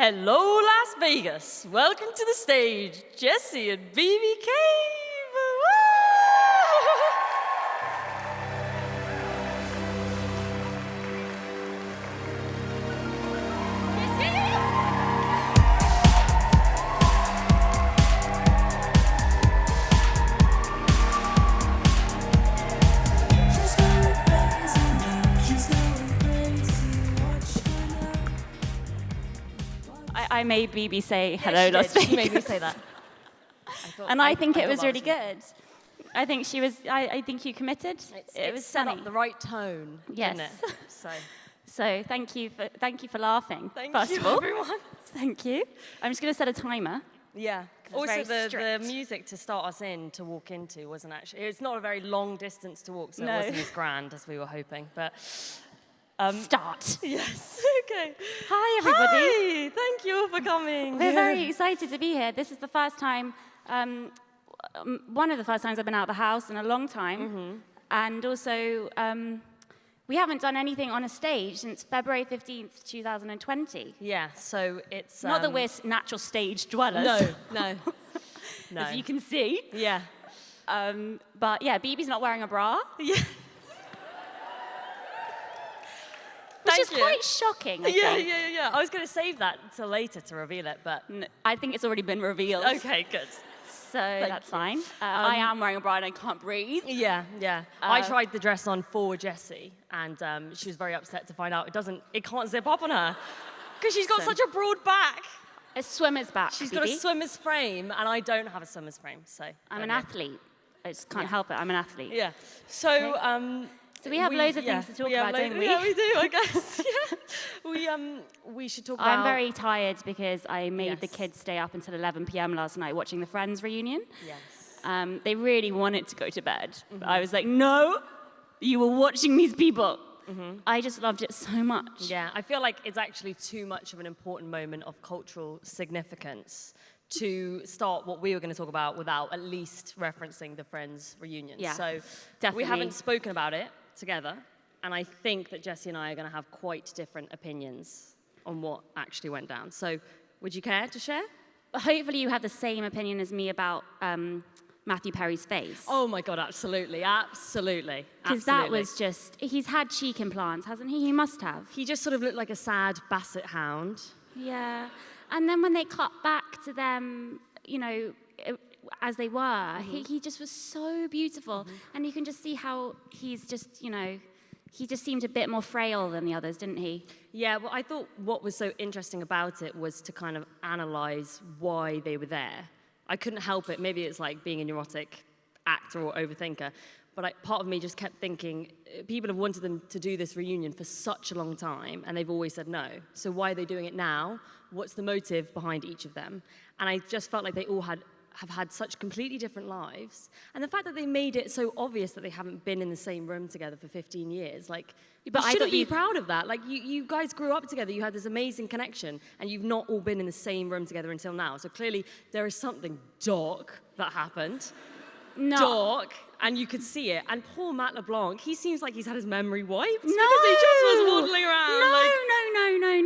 Hello, Las Vegas. Welcome to the stage, Jessie and Bebe Cave. Woo! I made Bebe say hello, Las Vegas. She made me say that. I think it was really good. I think she was. I think you committed. It was set sunny. up the right tone. Yes. Didn't it? So thank you for laughing. Thank first you, of all. everyone. Thank you. I'm just going to set a timer. Yeah. very Also, the strict. music to start us in to walk into wasn't actually. It's not a very long distance to walk, so No. it wasn't as grand as we were hoping. But Start. yes. Okay. Hi, everybody. Hi. Thank you all for coming. We're very excited to be here. This is the first time, one of the first times I've been out of the house in a long time. And also, we haven't done anything on a stage since February 15th, 2020. Yeah. So it's Not that we're natural stage dwellers. No. As you can see. Yeah. But yeah, Bebe's not wearing a bra. Yeah. Which is Thank you. quite shocking, I think. Yeah. I was going to save that till later to reveal it, but I think it's already been revealed. okay, good. So that's fine. I am wearing a bra and I can't breathe. Yeah. I tried the dress on for Jessie, and she was very upset to find out it can't zip up on her because she's got such a broad back. A swimmer's back, She's Bebe. got a swimmer's frame, and I don't have a swimmer's frame, so I'm an athlete. I just can't help it. I'm an athlete. Yeah. So. So we have loads of things to talk about, don't we? Yeah, we do, I guess. We should talk about... I'm very tired because I made the Yes. kids stay up until 11 p.m. last night watching the Friends reunion. Yes. They really wanted to go to bed. But I was like, no, you were watching these people. I just loved it so much. Yeah, I feel like it's actually too much of an important moment of cultural significance to start what we were going to talk about without at least referencing the Friends reunion. Yeah, So definitely. we haven't spoken about it together, and I think that Jessie and I are going to have quite different opinions on what actually went down. So would you care to share? Hopefully you have the same opinion as me about Matthew Perry's face. Oh my God, absolutely. Because that was just, he's had cheek implants, hasn't he? He must have. He just sort of looked like a sad basset hound. Yeah. And then when they cut back to them, as they were, he just was so beautiful. And you can just see how he's just, he just seemed a bit more frail than the others, didn't he? Yeah, well, I thought what was so interesting about it was to kind of analyze why they were there. I couldn't help it. Maybe it's like being a neurotic actor or overthinker. But part of me just kept thinking, people have wanted them to do this reunion for such a long time, and they've always said no. So why are they doing it now? What's the motive behind each of them? And I just felt like they all have had such completely different lives. And the fact that they made it so obvious that they haven't been in the same room together for 15 years, like, but you shouldn't be proud of that. Like, you guys grew up together, you had this amazing connection, and you've not all been in the same room together until now. So clearly, there is something dark that happened. No. Dark, and you could see it. And poor Matt LeBlanc, he seems like he's had his memory wiped. No! Because he just was waddling around.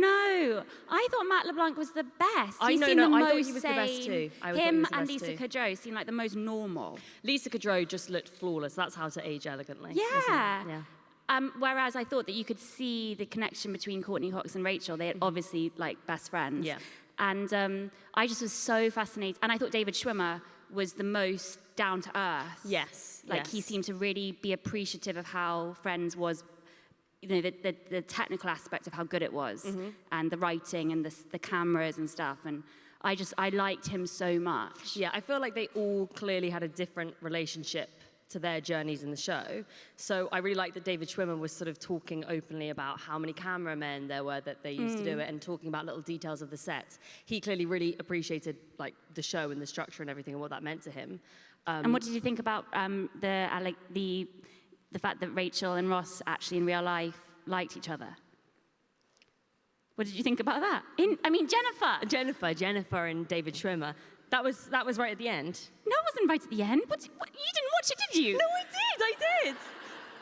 No. I thought Matt LeBlanc was the best. I thought he was the best too. Him and Lisa Kudrow seemed like the most normal. Lisa Kudrow just looked flawless. That's how to age elegantly. Yeah. Yeah. Whereas I thought that you could see the connection between Courtney Cox and Rachel. They had obviously best friends. Yeah. And I just was so fascinated. And I thought David Schwimmer was the most down to earth. Yes. He seemed to really be appreciative of how Friends was, the technical aspect of how good it was, and the writing and the cameras and stuff. And I liked him so much. Yeah, I feel like they all clearly had a different relationship to their journeys in the show. So I really like that David Schwimmer was sort of talking openly about how many cameramen there were that they used to do it, and talking about little details of the set. He clearly really appreciated the show and the structure and everything and what that meant to him. And what did you think about the fact that Rachel and Ross actually in real life liked each other? What did you think about that? Jennifer and David Schwimmer. That was right at the end. No, it wasn't right at the end. What, you didn't watch it, did you? No, I did.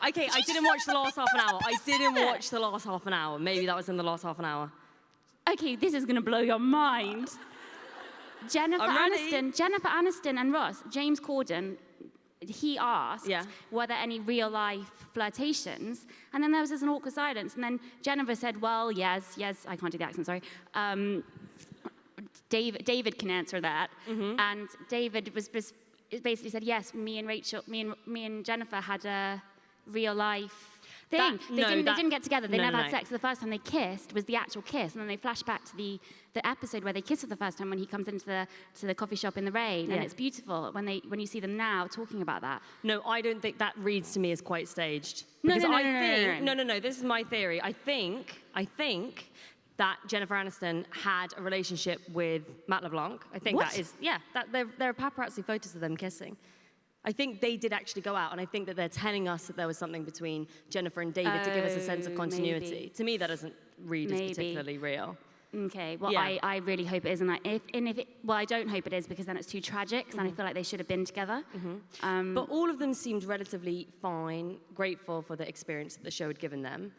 Okay, I didn't watch the last half an hour. I didn't watch the last half an hour. Maybe that was in the last half an hour. Okay, this is going to blow your mind. Jennifer I'm ready. Aniston and Ross, James Corden, he asked, were there any real-life flirtations? And then there was just an awkward silence. And then Jennifer said, well, yes, I can't do the accent, sorry. David can answer that. And David basically said, yes, me and Jennifer had a real-life thing. They didn't get together. They never had sex. The first time they kissed was the actual kiss, and then they flash back to the episode where they kissed for the first time when he comes into the coffee shop in the rain, and it's beautiful when you see them now talking about that. No, I don't think that reads to me as quite staged. No. This is my theory. I think that Jennifer Aniston had a relationship with Matt LeBlanc. I think that is, that there are paparazzi photos of them kissing. I think they did actually go out, and I think that they're telling us that there was something between Jennifer and David to give us a sense of continuity. Maybe. To me, that doesn't read as particularly real. Okay, well, I really hope it isn't. I don't hope it is, because then it's too tragic, and I feel like they should have been together. But all of them seemed relatively fine, grateful for the experience that the show had given them.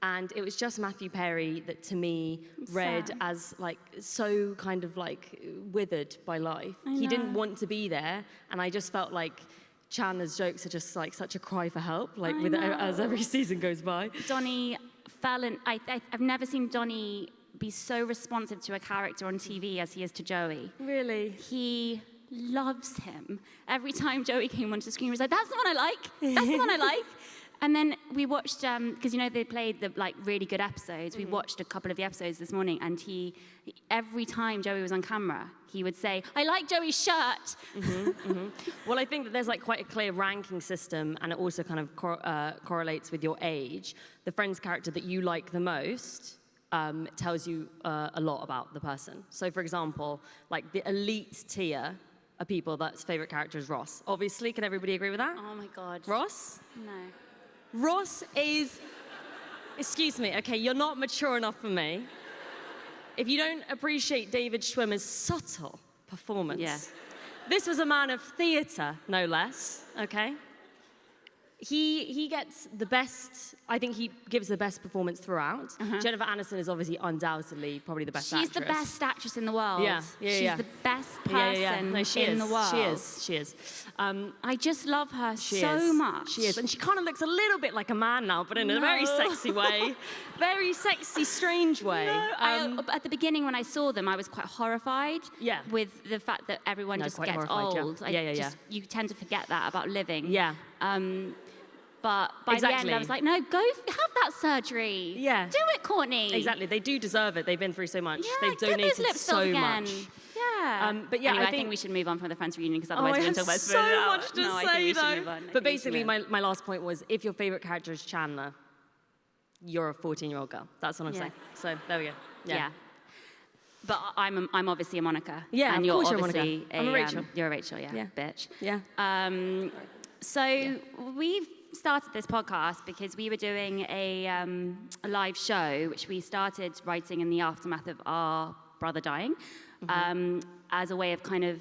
And it was just Matthew Perry that, to me, read as like so kind of like withered by life. He didn't want to be there, and I just felt like Chandler's jokes are just like such a cry for help, like as every season goes by. Donnie fell in. I've never seen Donnie be so responsive to a character on TV as he is to Joey. Really? He loves him. Every time Joey came onto the screen, he was like, "That's the one I like. That's the one I like." And then we watched, because they played the like really good episodes. We watched a couple of the episodes this morning, and every time Joey was on camera, he would say, "I like Joey's shirt." Well, I think that there's like quite a clear ranking system, and it also kind of correlates with your age. The Friends character that you like the most tells you a lot about the person. So, for example, like the elite tier of people, that's favorite character is Ross. Obviously, can everybody agree with that? Oh my God. Ross? No. Ross is, excuse me, okay, you're not mature enough for me. If you don't appreciate David Schwimmer's subtle performance, this was a man of theatre, no less, okay? He gets the best, I think he gives the best performance throughout. Jennifer Aniston is obviously undoubtedly probably the best actress. She's the best actress in the world. She's the best person in the world. She is. I just love her so much. She is. And she kind of looks a little bit like a man now, but in a very sexy way. Very sexy, strange way. At the beginning when I saw them, I was quite horrified with the fact that everyone just gets old. You tend to forget that about living. But by the end, I was like, no, go have that surgery. Do it, Courtney. Exactly. They do deserve it. They've been through so much. They've get donated those lips so again. much. But anyway, I think we should move on from the Friends reunion, because otherwise I we're going have to talk about so much to I say, think we though. should move on. But basically, my last point was, if your favorite character is Chandler, you're a 14-year-old girl. That's what I'm saying. So there we go. Yeah. But I'm obviously a Monica. Yeah, and of you're course obviously I'm a Rachel. You're a Rachel, bitch. Yeah. So we've started this podcast because we were doing a live show, which we started writing in the aftermath of our brother dying, as a way of kind of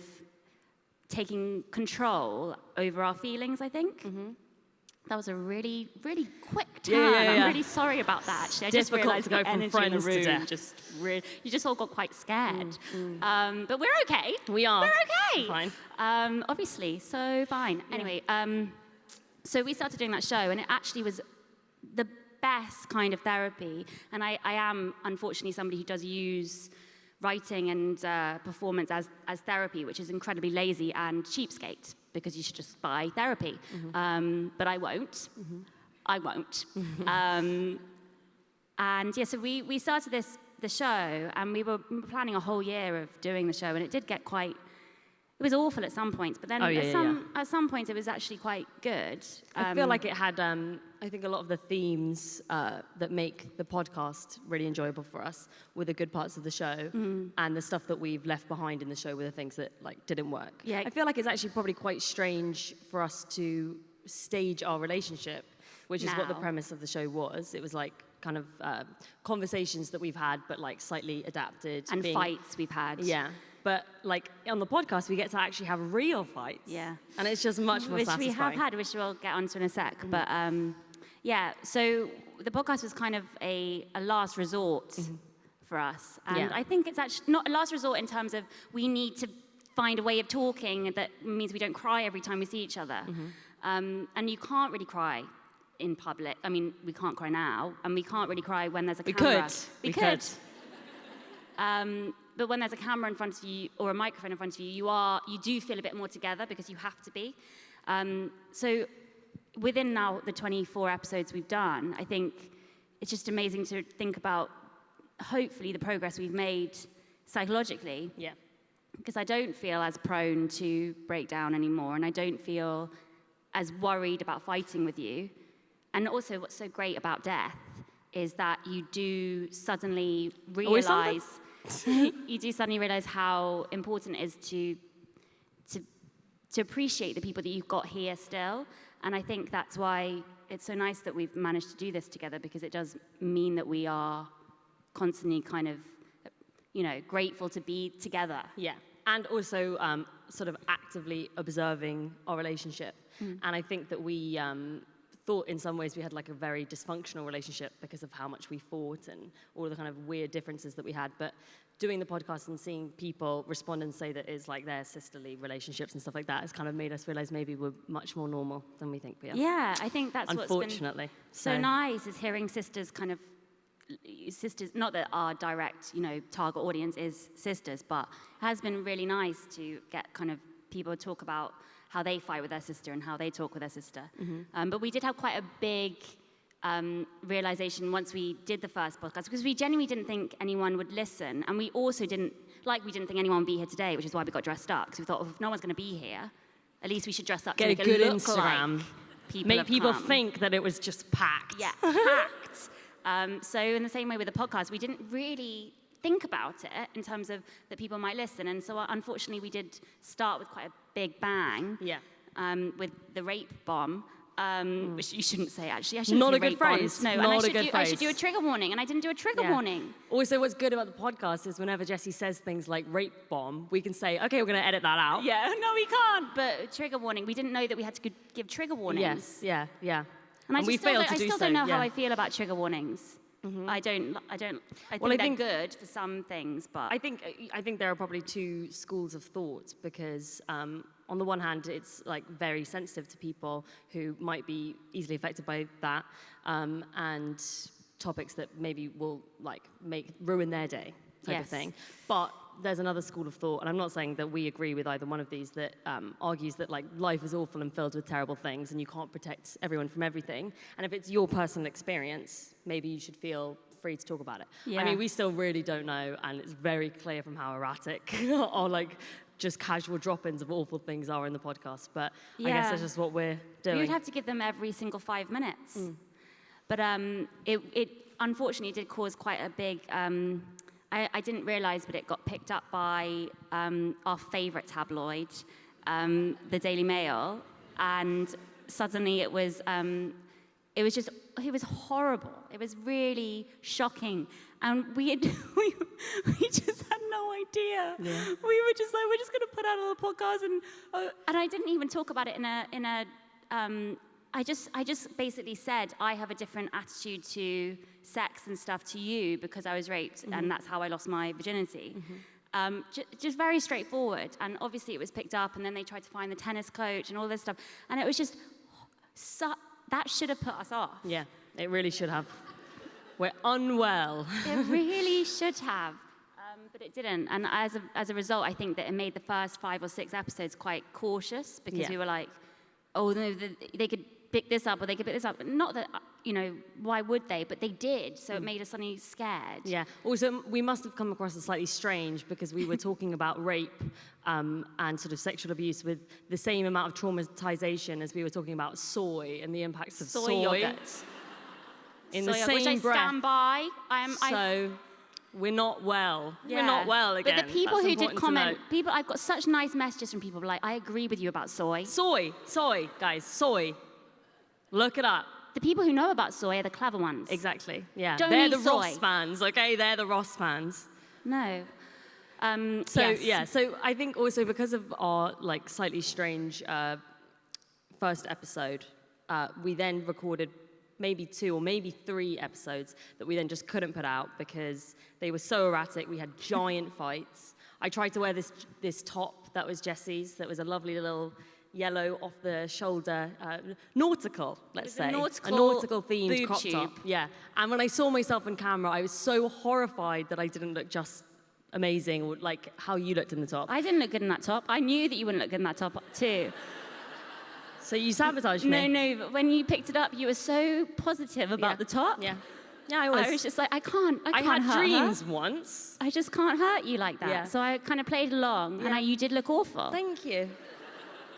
taking control over our feelings, I think. That was a really, really quick turn. I'm really sorry about that, actually. I just realized to go from friends to death. You just all got quite scared. But we're okay. We are. We're okay. Fine. Obviously, so fine. Anyway, so we started doing that show, and it actually was the best kind of therapy. And I am, unfortunately, somebody who does use writing and performance as therapy, which is incredibly lazy and cheapskate, because you should just buy therapy. But I won't. I won't. And so we started the show, and we were planning a whole year of doing the show, and it did get quite. It was awful at some points, but then at some points it was actually quite good. I feel like it had, I think, a lot of the themes that make the podcast really enjoyable for us were the good parts of the show, and the stuff that we've left behind in the show were the things that didn't work. I feel like it's actually probably quite strange for us to stage our relationship, which is what the premise of the show was. It was like kind of conversations that we've had, but slightly adapted. And fights we've had. Yeah. But on the podcast, we get to actually have real fights. Yeah. And it's just much more satisfying. Which we have had, which we'll get onto in a sec. But so the podcast was kind of a last resort for us. And Yeah. I think it's actually not a last resort in terms of we need to find a way of talking that means we don't cry every time we see each other. And you can't really cry in public. I mean, we can't cry now, and we can't really cry when there's a camera. We could. But when there's a camera in front of you or a microphone in front of you, you do feel a bit more together because you have to be. So within now the 24 episodes we've done, I think it's just amazing to think about hopefully the progress we've made psychologically. Yeah. Because I don't feel as prone to break down anymore, and I don't feel as worried about fighting with you. And also what's so great about death is that you do suddenly realize how important it is to appreciate the people that you've got here still. And I think that's why it's so nice that we've managed to do this together, because it does mean that we are constantly kind of, grateful to be together. Yeah, and also sort of actively observing our relationship. And I think that we thought in some ways we had like a very dysfunctional relationship because of how much we fought and all the kind of weird differences that we had. But doing the podcast and seeing people respond and say that it's like their sisterly relationships and stuff like that has kind of made us realize maybe we're much more normal than we think we are. Yeah, I think that's unfortunately. What's been so nice is hearing sisters kind of, not that our direct, target audience is sisters, but it has been really nice to get kind of people talk about how they fight with their sister and how they talk with their sister. But we did have quite a big realization once we did the first podcast, because we genuinely didn't think anyone would listen, and we also didn't think anyone would be here today, which is why we got dressed up, because we thought, if no one's going to be here, at least we should dress up to make a good it look Instagram. Like make people think that it was just packed. Yeah, packed. So in the same way with the podcast, we didn't really think about it in terms of that people might listen. And so unfortunately, we did start with quite a big bang. Yeah. With the rape bomb, which you shouldn't say, actually. I shouldn't Not say a good rape phrase. bombs. No, Not and a good phrase. I should do a trigger warning, and I didn't do a trigger warning. Also, what's good about the podcast is whenever Jessie says things like rape bomb, we can say, okay, we're going to edit that out. Yeah, no, we can't. But trigger warning, we didn't know that we had to give trigger warnings. Yes, yeah. And we failed to do so. I still don't know how I feel about trigger warnings. I think they're good for some things, but I think there are probably two schools of thought, because on the one hand, it's like very sensitive to people who might be easily affected by that, and topics that maybe will like ruin their day type of thing. But there's another school of thought, and I'm not saying that we agree with either one of these, that argues that like life is awful and filled with terrible things, and you can't protect everyone from everything. And if it's your personal experience, maybe you should feel free to talk about it. Yeah. I mean, we still really don't know, and it's very clear from how erratic or like just casual drop-ins of awful things are in the podcast. But I guess that's just what we're doing. We would have to give them every single 5 minutes. But it unfortunately did cause quite a big. I didn't realize, but it got picked up by our favorite tabloid, the Daily Mail, and suddenly it was horrible. It was really shocking, and we just had no idea. Yeah. We were just like, we're just going to put out a little podcast, and I didn't even talk about it in a. I just basically said I have a different attitude to sex and stuff to you because I was raped, and that's how I lost my virginity. Just very straightforward. And obviously it was picked up, and then they tried to find the tennis coach and all this stuff. And it was just, that should have put us off. Yeah, it really should have. We're unwell. It really should have. But it didn't. And as a result, I think that it made the first 5 or 6 episodes quite cautious, because we were like, oh, no, they could pick this up or they could pick this up. Not that, why would they? But they did, so it made us suddenly scared. Yeah. Also, we must have come across as slightly strange, because we were talking about rape and sort of sexual abuse with the same amount of traumatization as we were talking about soy and the impacts of soy yogurt. In soy the yogurt, same which I breath. stand by. We're not well. Yeah. We're not well again. But the people That's who did important to comment, I've got such nice messages from people like, I agree with you about soy. Soy, guys, soy. Look it up. The people who know about soy are the clever ones. Exactly, yeah. Don't They're eat the soy. Ross fans, okay? They're the Ross fans. No. So I think also because of our like slightly strange first episode, we then recorded maybe 2 or maybe 3 episodes that we then just couldn't put out because they were so erratic. We had giant fights. I tried to wear this top that was Jessie's, that was a lovely little yellow off-the-shoulder, nautical, let's say. A nautical-themed crop top. Yeah. And when I saw myself on camera, I was so horrified that I didn't look just amazing, or like how you looked in the top. I didn't look good in that top. I knew that you wouldn't look good in that top, too. So you sabotaged me. No, but when you picked it up, you were so positive about the top. Yeah. Yeah, I was just like, I can't I had hurt dreams her. once. I just can't hurt you like that. Yeah. So I kind of played along, and you did look awful. Thank you.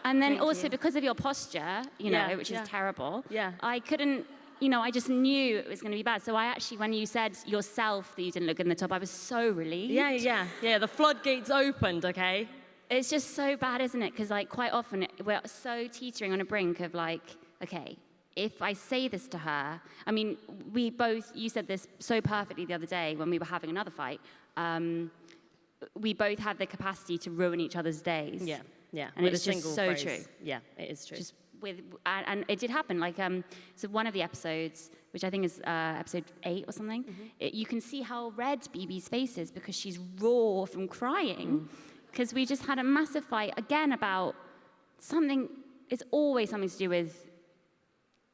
And then Thank also you. because of your posture, which is terrible, I couldn't, I just knew it was going to be bad. So I actually, when you said yourself that you didn't look good in the top, I was so relieved. Yeah, the floodgates opened, okay? It's just so bad, isn't it? Because like quite often we're so teetering on a brink of like, okay, if I say this to her, I mean, you said this so perfectly the other day when we were having another fight, we both had the capacity to ruin each other's days. Yeah, and it's just so phrase. true. Yeah, it is true. Just and it did happen. Like, so one of the episodes, which I think is episode 8 or something, you can see how red Bebe's face is because she's raw from crying. Because we just had a massive fight again about something. It's always something to do with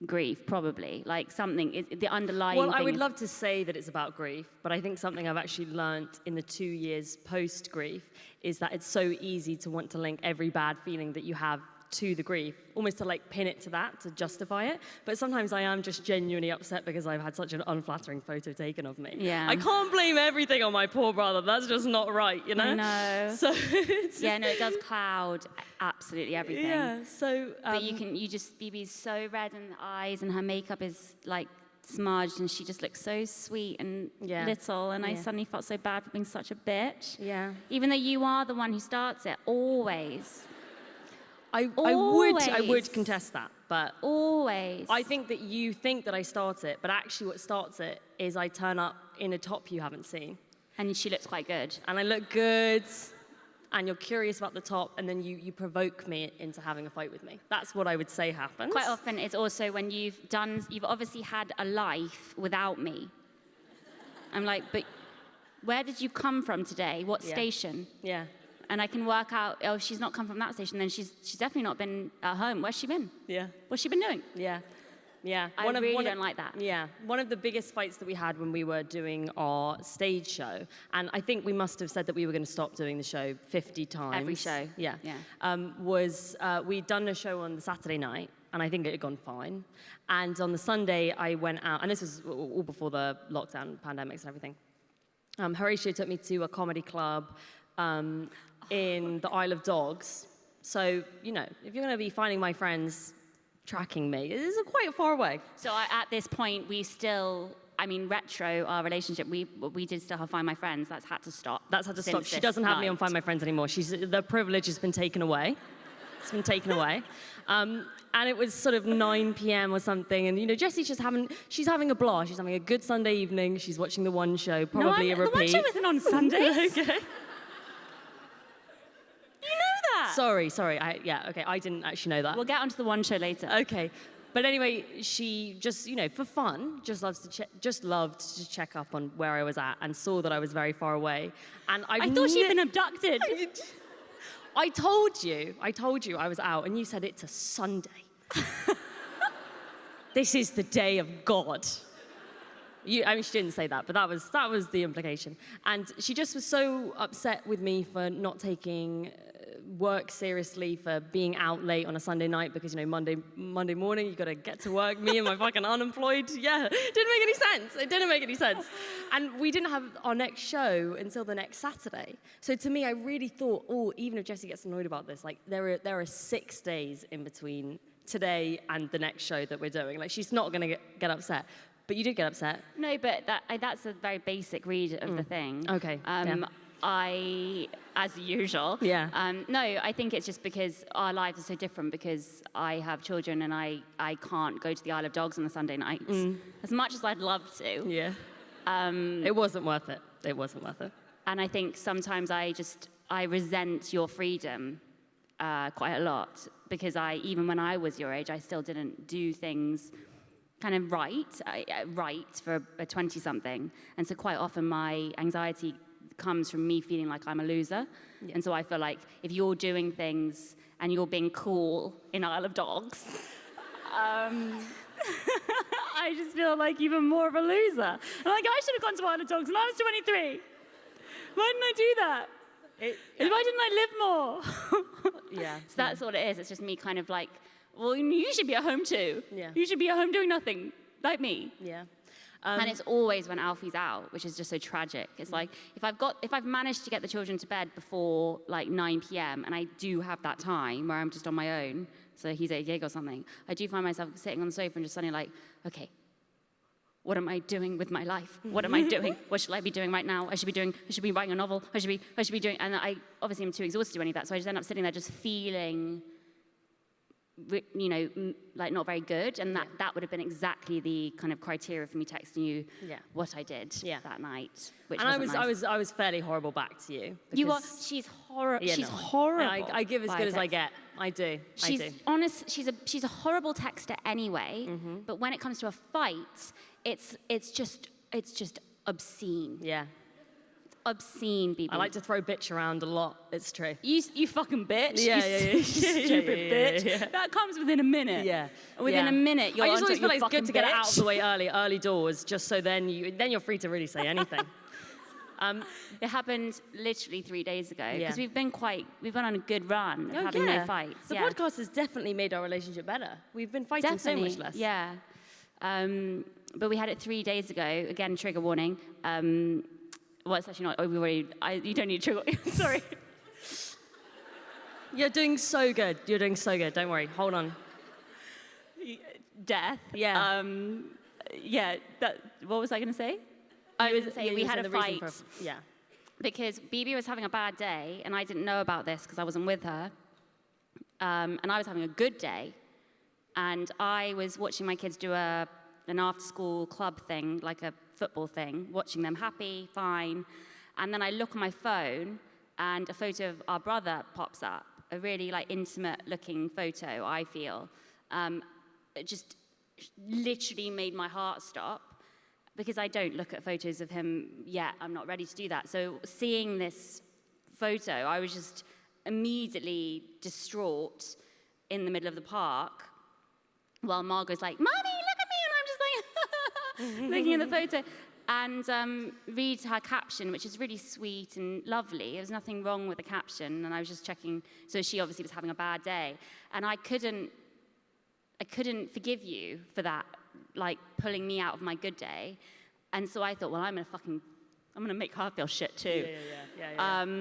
grief, probably, like something, the underlying Well, thing. I would love to say that it's about grief, but I think something I've actually learnt in the 2 years post-grief is that it's so easy to want to link every bad feeling that you have to the grief, almost to like pin it to that, to justify it. But sometimes I am just genuinely upset because I've had such an unflattering photo taken of me. Yeah. I can't blame everything on my poor brother. That's just not right, you know? No. So it's yeah, no, it does cloud absolutely everything. Yeah, so... but Bebe's so red in the eyes and her makeup is like smudged and she just looks so sweet and little, and I suddenly felt so bad for being such a bitch. Yeah. Even though you are the one who starts it, always. I would contest that, but always. I think that you think that I start it, but actually what starts it is I turn up in a top you haven't seen. And she looks quite good. And I look good, and you're curious about the top, and then you provoke me into having a fight with me. That's what I would say happens. Quite often it's also when you've obviously had a life without me. I'm like, but where did you come from today? What station? Yeah. And I can work out, oh, she's not come from that station, then she's definitely not been at home. Where's she been? Yeah. What's she been doing? Yeah. Yeah. I really don't like that. Yeah. One of the biggest fights that we had when we were doing our stage show, and I think we must have said that we were going to stop doing the show 50 times. Every show. Yeah. Was we'd done a show on the Saturday night, and I think it had gone fine. And on the Sunday, I went out, and this was all before the lockdown, pandemics and everything. Horatio took me to a comedy club in the Isle of Dogs. So, if you're going to be finding my friends tracking me, it is quite far away. So at this point, we still, retro our relationship, we did still have Find My Friends. That's had to stop. That's had to stop. She doesn't have me on Find My Friends anymore. The privilege has been taken away. It's been taken away. And it was sort of 9 p.m. or something, and Jessie's she's having a blast. She's having a good Sunday evening. She's watching the One Show, probably a repeat. The One Show isn't on Sundays. Okay. You know that? Sorry. I didn't actually know that. We'll get onto the One Show later. Okay. But anyway, she just, for fun, just loved to check up on where I was at, and saw that I was very far away. And I thought she'd been abducted. I told you I was out, and you said it's a Sunday. This is the day of God. She didn't say that, but that was the implication. And she just was so upset with me for not taking work seriously, for being out late on a Sunday night, because Monday morning you got to get to work. Me and my fucking unemployed. Yeah, it didn't make any sense. It didn't make any sense. And we didn't have our next show until the next Saturday. So to me, I really thought, even if Jessie gets annoyed about this, like there are 6 days in between today and the next show that we're doing. Like, she's not going to get upset. But you did get upset. No, but that's a very basic read of the thing. Okay. I, as usual. Yeah. No, I think it's just because our lives are so different, because I have children and I can't go to the Isle of Dogs on a Sunday night. As much as I'd love to. Yeah. It wasn't worth it. It wasn't worth it. And I think sometimes I resent your freedom quite a lot, because even when I was your age, I still didn't do things kind of right for a 20-something. And so quite often my anxiety comes from me feeling like I'm a loser. Yeah. And so I feel like if you're doing things and you're being cool in Isle of Dogs, I just feel like even more of a loser. I'm like, I should have gone to Isle of Dogs when I was 23. Why didn't I do that? Why didn't I live more? Yeah. So that's what it is. It's just me kind of like, well, you should be at home too. Yeah. You should be at home doing nothing, like me. Yeah. And it's always when Alfie's out, which is just so tragic. It's like, if I've managed to get the children to bed before like 9 p.m. and I do have that time where I'm just on my own, so he's at a gig or something, I do find myself sitting on the sofa and just suddenly like, okay, what am I doing with my life? What am I doing? What should I be doing right now? I should be writing a novel. I should be doing, and I obviously am too exhausted to do any of that, so I just end up sitting there just feeling, you know, like not very good, and that would have been exactly the kind of criteria for me texting you what I did that night. Which and I was fairly horrible back to you. You are. She's horrible. Yeah, she's horrible. I give as good as I get. I do. She's honest. She's a horrible texter anyway. Mm-hmm. But when it comes to a fight, it's just obscene. Yeah. Obscene, Bebe. I like to throw bitch around a lot. It's true. You fucking bitch. Yeah, you stupid bitch. Yeah. That comes within a minute. Yeah. Within a minute, you're I just always feel like it's good to get it out bitch. of the way early doors, just so then you're free to really say anything. It happened literally 3 days ago because Yeah. we've been on a good run of having no fights. The podcast has definitely made our relationship better. We've been fighting so much less. Yeah. But we had it 3 days ago. Again, trigger warning. Well, it's actually not. Oh, you don't need to trigger. Sorry. You're doing so good. You're doing so good. Don't worry. Hold on. Death. Yeah. What was I going to say? I was saying we had a fight. Yeah. Because Bebe was having a bad day, and I didn't know about this because I wasn't with her. And I was having a good day, and I was watching my kids do an after-school club thing, like a football thing, watching them happy, fine. And then I look on my phone, and a photo of our brother pops up, a really like intimate-looking photo, I feel. It just literally made my heart stop, because I don't look at photos of him yet. I'm not ready to do that. So seeing this photo, I was just immediately distraught in the middle of the park, while Margot's like, "Mommy, look at me," and I'm just like looking at the photo, and read her caption, which is really sweet and lovely. There was nothing wrong with the caption, and I was just checking. So she obviously was having a bad day, and I couldn't forgive you for that, like pulling me out of my good day. And so I thought, well, I'm gonna make her feel shit too. Yeah.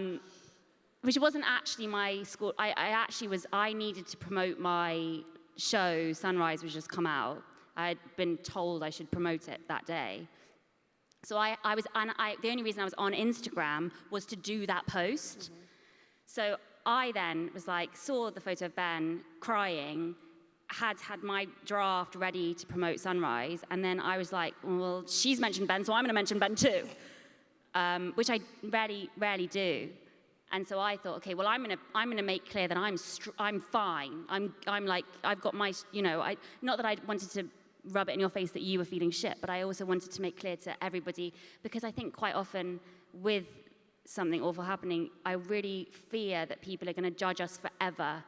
Which wasn't actually my school. I needed to promote my show. Sunrise was just come out. I had been told I should promote it that day. So the only reason I was on Instagram was to do that post. Mm-hmm. So I then was like, saw the photo of Ben crying, had my draft ready to promote Sunrise, and then I was like, well, she's mentioned Ben, so I'm going to mention Ben too, which I rarely do. And so I thought, okay, well, I'm gonna make clear that I'm fine. I'm like, I've got my, not that I wanted to rub it in your face that you were feeling shit, but I also wanted to make clear to everybody, because I think quite often with something awful happening, I really fear that people are going to judge us forever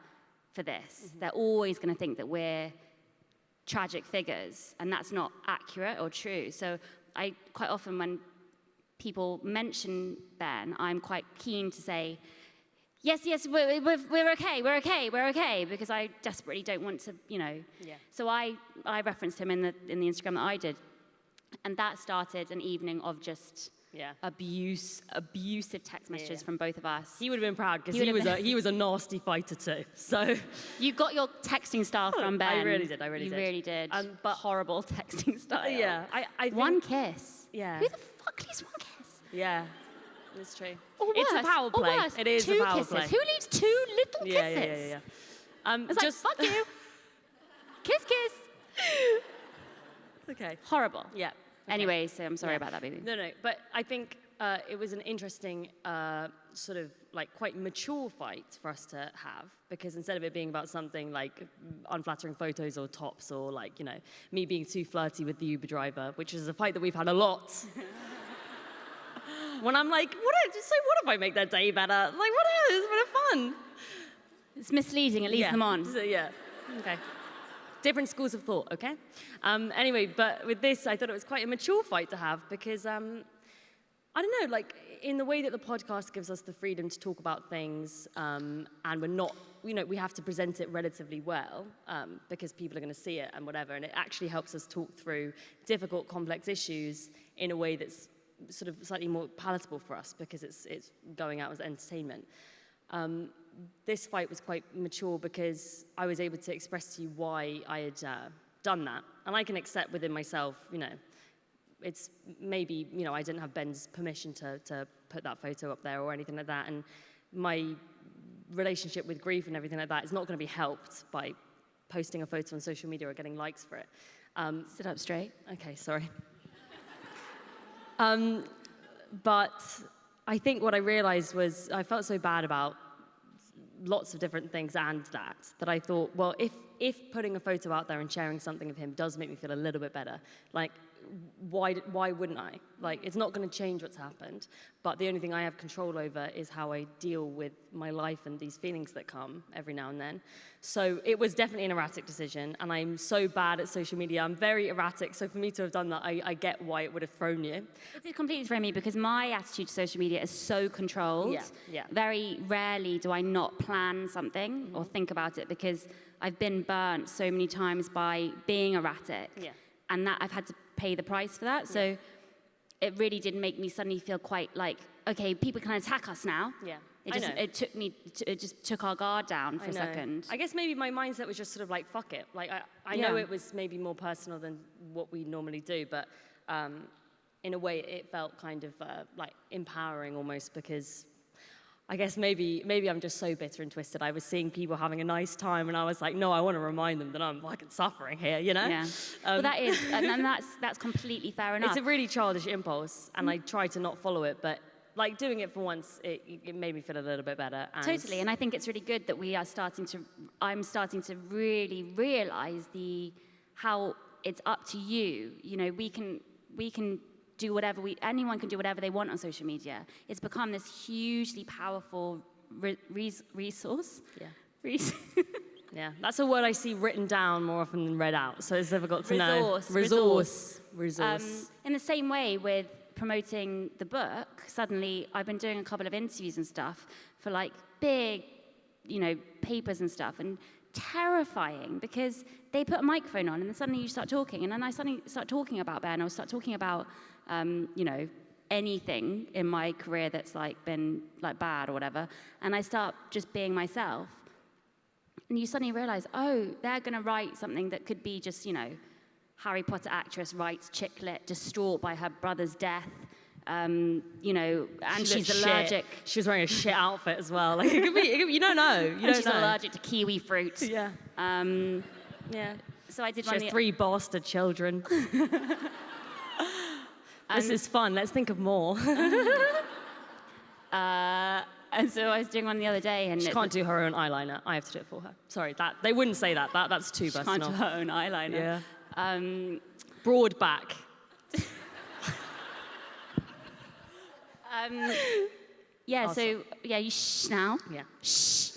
for this. Mm-hmm. They're always going to think that we're tragic figures, and that's not accurate or true. So I quite often, when people mention Ben, I'm quite keen to say, yes, we're okay, because I desperately don't want to, Yeah. So I referenced him in the Instagram that I did, and that started an evening of just abusive text messages from both of us. He would have been proud, because he was a nasty fighter too. So you got your texting style from Ben. I really did. You really did. But horrible texting style. Yeah, I think, one kiss. Yeah. Who the fuck leaves one kiss? Yeah, it's true. Or it's worse, a power play. Worse, it is two a power kisses. play. Who leaves two little kisses? Yeah. It's just like, fuck you. Kiss. Okay. Horrible. Yeah. Okay. Anyway, so I'm sorry about that, baby. No, but I think it was an interesting sort of like quite mature fight for us to have, because instead of it being about something like unflattering photos or tops or like, you know, me being too flirty with the Uber driver, which is a fight that we've had a lot. When I'm like, what if I make their day better? Like, what is this? What fun. It's misleading, it leads them on. So, yeah, okay. Different schools of thought, okay? Anyway, but with this, I thought it was quite a mature fight to have because, I don't know, like, in the way that the podcast gives us the freedom to talk about things, and we're not, you know, we have to present it relatively well, because people are going to see it and whatever, and it actually helps us talk through difficult, complex issues in a way that's sort of slightly more palatable for us because it's going out as entertainment. This fight was quite mature because I was able to express to you why I had done that. And I can accept within myself, you know, it's maybe, you know, I didn't have Ben's permission to put that photo up there or anything like that. And my relationship with grief and everything like that is not going to be helped by posting a photo on social media or getting likes for it. Sit up straight. Okay, sorry. But I think what I realized was I felt so bad about lots of different things and that I thought, well, if putting a photo out there and sharing something of him does make me feel a little bit better, like, why wouldn't I? Like, it's not going to change what's happened, but the only thing I have control over is how I deal with my life and these feelings that come every now and then. So it was definitely an erratic decision, and I'm so bad at social media. I'm very erratic, so for me to have done that, I get why it would have thrown you. It did completely throw me because my attitude to social media is so controlled. Yeah. Very rarely do I not plan something or think about it because I've been burnt so many times by being erratic. Yeah. And that I've had to pay the price for that. So it really did make me suddenly feel quite like, okay, people can attack us now. Yeah. It just took our guard down for a second. I guess maybe my mindset was just sort of like, fuck it. Like, I know it was maybe more personal than what we normally do, but in a way it felt kind of like empowering almost because I guess maybe I'm just so bitter and twisted. I was seeing people having a nice time, and I was like, no, I want to remind them that I'm fucking suffering here, you know? Yeah. Well, that is, and that's completely fair enough. It's a really childish impulse, and I try to not follow it, but like doing it for once, it made me feel a little bit better. And totally, and I think it's really good that I'm starting to really realize how it's up to you. You know, we can do whatever anyone can do whatever they want on social media. It's become this hugely powerful resource. Yeah. Yeah, that's a word I see written down more often than read out, so it's difficult to know. Resource. In the same way with promoting the book, suddenly I've been doing a couple of interviews and stuff for like big, you know, papers and stuff, and terrifying because they put a microphone on and then suddenly you start talking, and then I suddenly start talking about Ben, or start talking about you know, anything in my career that's like been like bad or whatever, and I start just being myself, and you suddenly realize, oh, they're gonna write something that could be just, you know, Harry Potter actress writes chick lit, distraught by her brother's death, you know, and she's allergic. She was wearing a shit outfit as well. Like, it could be, you don't know. She's allergic to kiwi fruit. Yeah. Yeah. So I did she has 3 bastard children. This is fun. Let's think of more. And so I was doing one the other day, and she can't do her own eyeliner. I have to do it for her. Sorry, they wouldn't say that. That's too personal. She can't do her own eyeliner. Yeah. Broad back. Yeah. So yeah, you shh now. Yeah. Shh.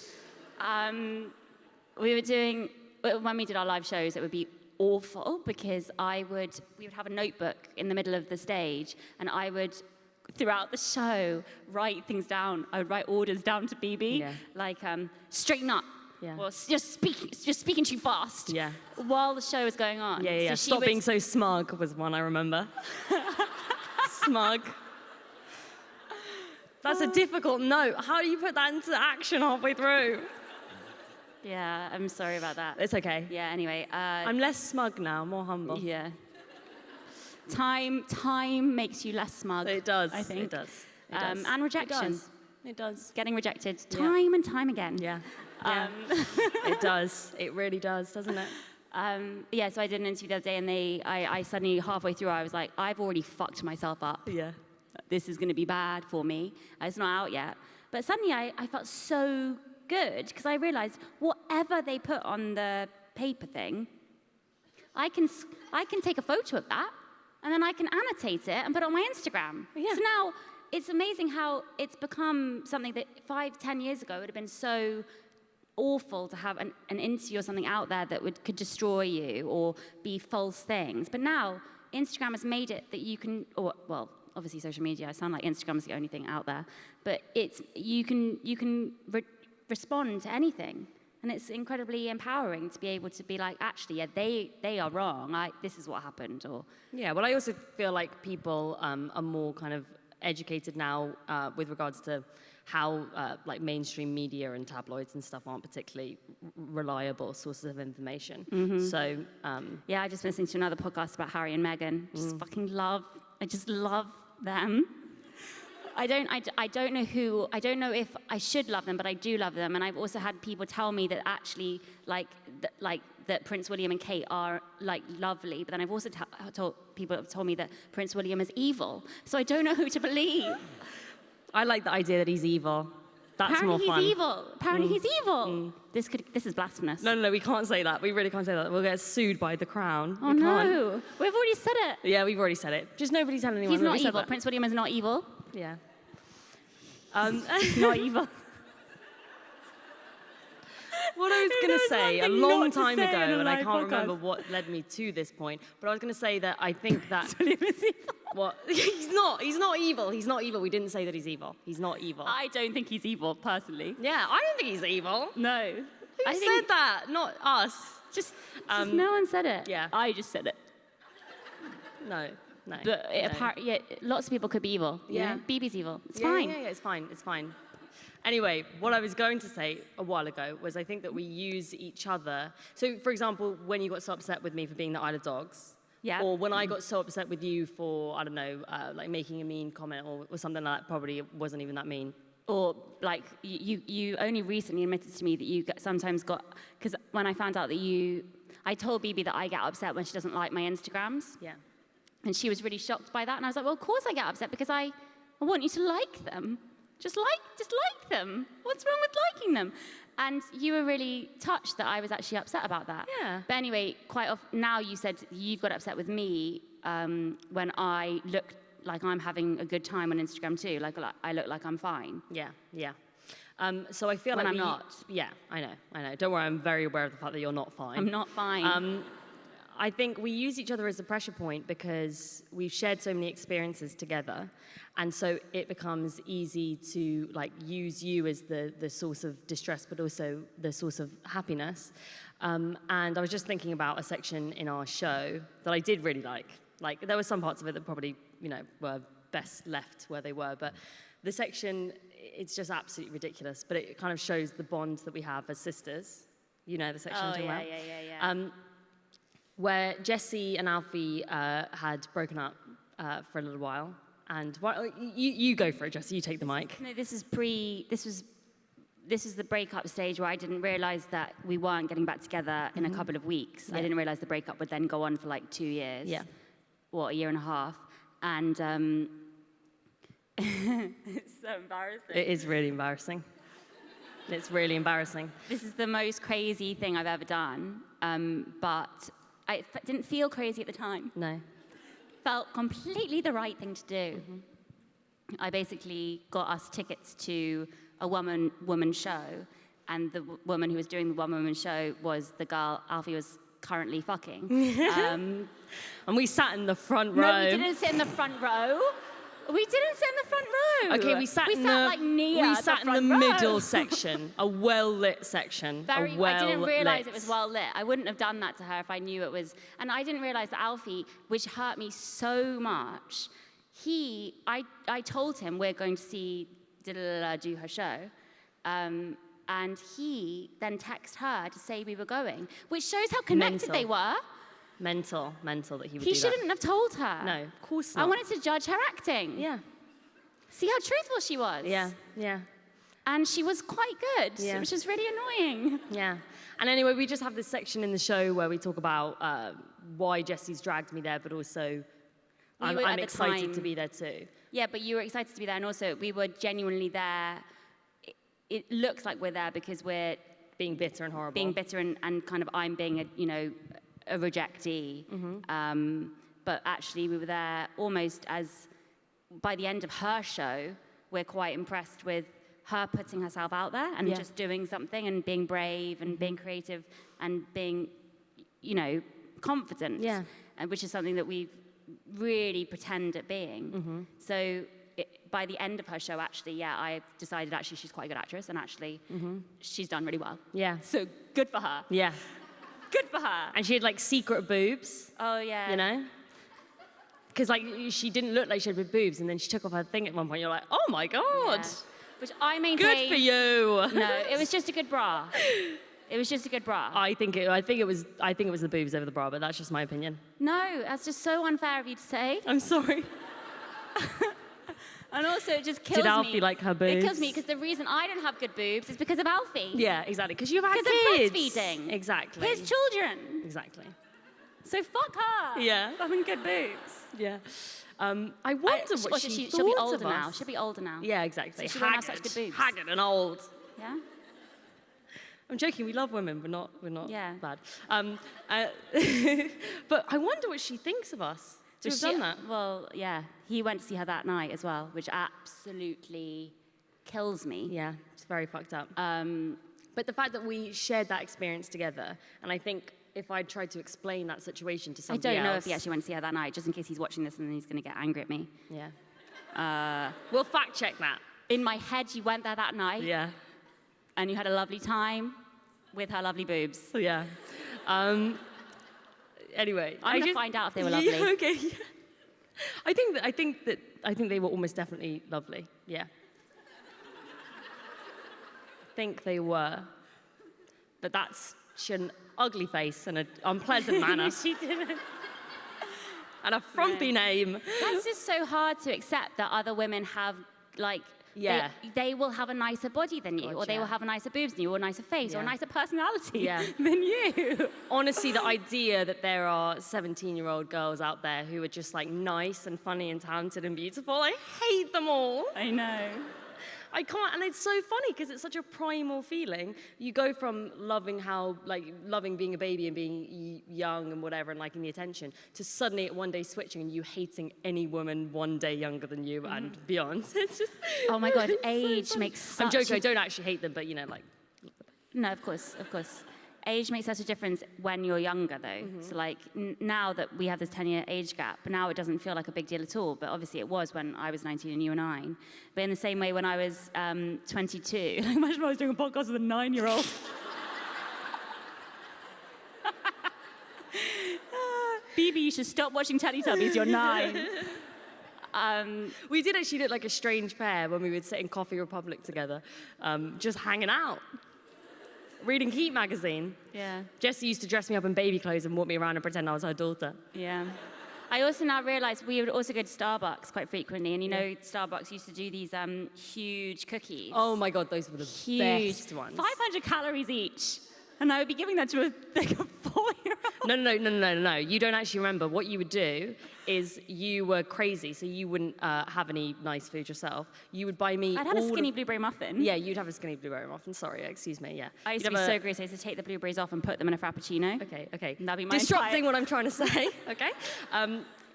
We were doing when we did our live shows. It would be awful because we would have a notebook in the middle of the stage, and I would, throughout the show, write things down. I would write orders down to Bebe, like straighten up. Yeah. Well, just speaking too fast. Yeah. While the show was going on. Yeah. So Stop being so smug was one I remember. Smug. That's a difficult note. How do you put that into action halfway through? Yeah, I'm sorry about that. It's okay. Yeah, anyway. I'm less smug now, more humble. Yeah. Time makes you less smug. It does. I think. It does. And rejection. It does. Getting rejected time and time again. Yeah. It does. It really does, doesn't it? So I did an interview the other day, and I suddenly, halfway through, I was like, I've already fucked myself up. Yeah. this is going to be bad for me. It's not out yet. But suddenly I felt so good because I realized whatever they put on the paper thing, I can take a photo of that, and then I can annotate it and put it on my Instagram. Yeah. So now it's amazing how it's become something that 5-10 years ago would have been so awful to have an interview or something out there that could destroy you or be false things. But now Instagram has made it that you can, obviously social media. I sound like Instagram's the only thing out there, but you can respond to anything. And it's incredibly empowering to be able to be like, actually, yeah, they are wrong. This is what happened. Or Yeah, well, I also feel like people are more kind of educated now with regards to how like mainstream media and tabloids and stuff aren't particularly reliable sources of information. So yeah, I just listened to another podcast about Harry and Meghan. I just love them. I don't know if I should love them, but I do love them. And I've also had people tell me that actually, that Prince William and Kate are like lovely. But then I've also people have told me that Prince William is evil. So I don't know who to believe. I like the idea that he's evil. That's more fun. Apparently he's evil. This is blasphemous. No, we can't say that. We really can't say that. We'll get sued by the Crown. Oh no, we've already said it. Yeah, we've already said it. Just nobody's telling anyone. He's not evil. Prince William is not evil. Yeah. He's not evil. What I was going to say a long time ago, and I can't remember what led me to this point, but I was going to say that I think that... What? He's not evil. He's not evil. We didn't say that he's evil. He's not evil. I don't think he's evil, personally. Yeah, I don't think he's evil. No. Who said that? Not us. Just no one said it. Yeah. I just said it. No. But lots of people could be evil. Yeah. You know? Bebe's evil. It's fine. Yeah, it's fine. Anyway, what I was going to say a while ago was I think that we use each other. So, for example, when you got so upset with me for being the Isle of Dogs, yeah. Or when I got so upset with you for, I don't know, like making a mean comment or something like that, probably wasn't even that mean. Or like you only recently admitted to me that you sometimes got, because when I found out that I told Bebe that I get upset when she doesn't like my Instagrams. Yeah. And she was really shocked by that. And I was like, well, of course I get upset because I want you to like them. Just like them. What's wrong with liking them? And you were really touched that I was actually upset about that. Yeah. But anyway, quite often now you said you've got upset with me when I look like I'm having a good time on Instagram too. Like I look like I'm fine. Yeah. So I feel when like I'm not. Yeah, I know. Don't worry, I'm very aware of the fact that you're not fine. I'm not fine. I think we use each other as a pressure point because we've shared so many experiences together, and so it becomes easy to like use you as the source of distress, but also the source of happiness. And I was just thinking about a section in our show that I did really like. Like there were some parts of it that probably were best left where they were, but the section, it's just absolutely ridiculous. But it kind of shows the bond that we have as sisters. You know the section I'm talking about? Yeah. Where Jessie and Alfie had broken up for a little while. And you go for it, Jessie. You take the mic. No, this is the breakup stage where I didn't realize that we weren't getting back together in a couple of weeks. Yeah. I didn't realize the breakup would then go on for like 2 years. Yeah. A year and a half. And it's so embarrassing. It is really embarrassing. It's really embarrassing. This is the most crazy thing I've ever done. But it didn't feel crazy at the time. No. Felt completely the right thing to do. I basically got us tickets to a woman show, and the woman who was doing the one-woman show was the girl Alfie was currently fucking. And we sat in the front row. No, we didn't sit in the front row. We didn't sit in the front row. Okay, we sat in the middle section, a well-lit section. I didn't realize it was well-lit. I wouldn't have done that to her if I knew it was. And I didn't realize that Alfie, which hurt me so much, I told him we're going to see do her show. And he then texted her to say we were going, which shows how connected they were. Mental that he would do that. He shouldn't have told her. No, of course not. I wanted to judge her acting. Yeah. See how truthful she was. Yeah. And she was quite good, which is really annoying. Yeah. And anyway, we just have this section in the show where we talk about why Jessie's dragged me there, but also I'm excited to be there too. Yeah, but you were excited to be there, and also we were genuinely there. It looks like we're there because we're Being bitter and horrible. being bitter and kind of I'm being a rejectee. But actually we were there almost as, by the end of her show, we're quite impressed with her putting herself out there and just doing something and being brave and being creative and being, confident. Yeah. And which is something that we really pretend at being. So by the end of her show, actually, I decided actually she's quite a good actress and actually she's done really well. Yeah. So good for her. Yeah. Good for her. And she had like secret boobs. Oh, yeah. You know? Because like she didn't look like she had big boobs, and then she took off her thing at one point. You're like, oh my god. Yeah. Which I maintain. Good for you. No, it was just a good bra. It was just a good bra. I think it was the boobs over the bra, but that's just my opinion. No, that's just so unfair of you to say. I'm sorry. And also, it just kills me. Did Alfie like her boobs? It kills me because the reason I don't have good boobs is because of Alfie. Yeah, exactly. Because you've had kids. Because of breastfeeding. Exactly. His children. Exactly. So fuck her. Yeah. Having good boobs. Yeah. I wonder what she thought she'll be of older now. us. She'll be older now. Yeah, exactly. So she won't have such good boobs. Haggard and old. Yeah. I'm joking. We love women. We're not Yeah. bad. But I wonder what she thinks of us to have done that. Well, yeah. He went to see her that night as well, which absolutely kills me. Yeah, it's very fucked up. But the fact that we shared that experience together, and I think if I tried to explain that situation to somebody else... I don't know if he actually went to see her that night, just in case he's watching this and then he's going to get angry at me. Yeah. We'll fact check that. In my head, you went there that night. Yeah. And you had a lovely time with her lovely boobs. Yeah. Anyway, I'm going to find out if they were lovely. Yeah, okay. I think they were almost definitely lovely. Yeah. I think they were. But she had an ugly face and an unpleasant manner. She didn't. And a frumpy name. That's just so hard to accept that other women have, like, Yeah. they will have a nicer body than you, God, or they yeah. will have a nicer boobs than you, or a nicer face, or a Yeah. nicer personality Yeah. than you. Honestly, the idea that there are 17-year-old girls out there who are just like nice and funny and talented and beautiful, I hate them all. I know. I can't, and it's so funny because it's such a primal feeling. You go from loving being a baby and being young and whatever and liking the attention to suddenly one day switching and you hating any woman one day younger than you and beyond. It's just... Oh my God, it's so age funny. makes such I'm joking, I don't actually hate them, but No, of course. Age makes such a difference when you're younger, though. So, like, now that we have this 10-year age gap, now it doesn't feel like a big deal at all. But obviously, it was when I was 19 and you were 9. But in the same way, when I was 22, imagine I was doing a podcast with a 9-year-old. Bebe, you should stop watching Teletubbies. You're 9. We did actually look like a strange pair when we would sit in Coffee Republic together, just hanging out. Reading Heat magazine. Yeah. Jessie used to dress me up in baby clothes and walk me around and pretend I was her daughter. Yeah. I also now realise we would also go to Starbucks quite frequently, and Starbucks used to do these huge cookies. Oh my God, those were the best ones. 500 calories each. And I would be giving that to a 4-year-old. No. You don't actually remember. What you would do is you were crazy, so you wouldn't have any nice food yourself. You would buy me I'd have a skinny blueberry muffin. Yeah, you'd have a skinny blueberry muffin. Sorry, excuse me, yeah. I used to be so great, I used to take the blueberries off and put them in a Frappuccino. Okay. And that'd be my Disrupting what I'm trying to say, okay?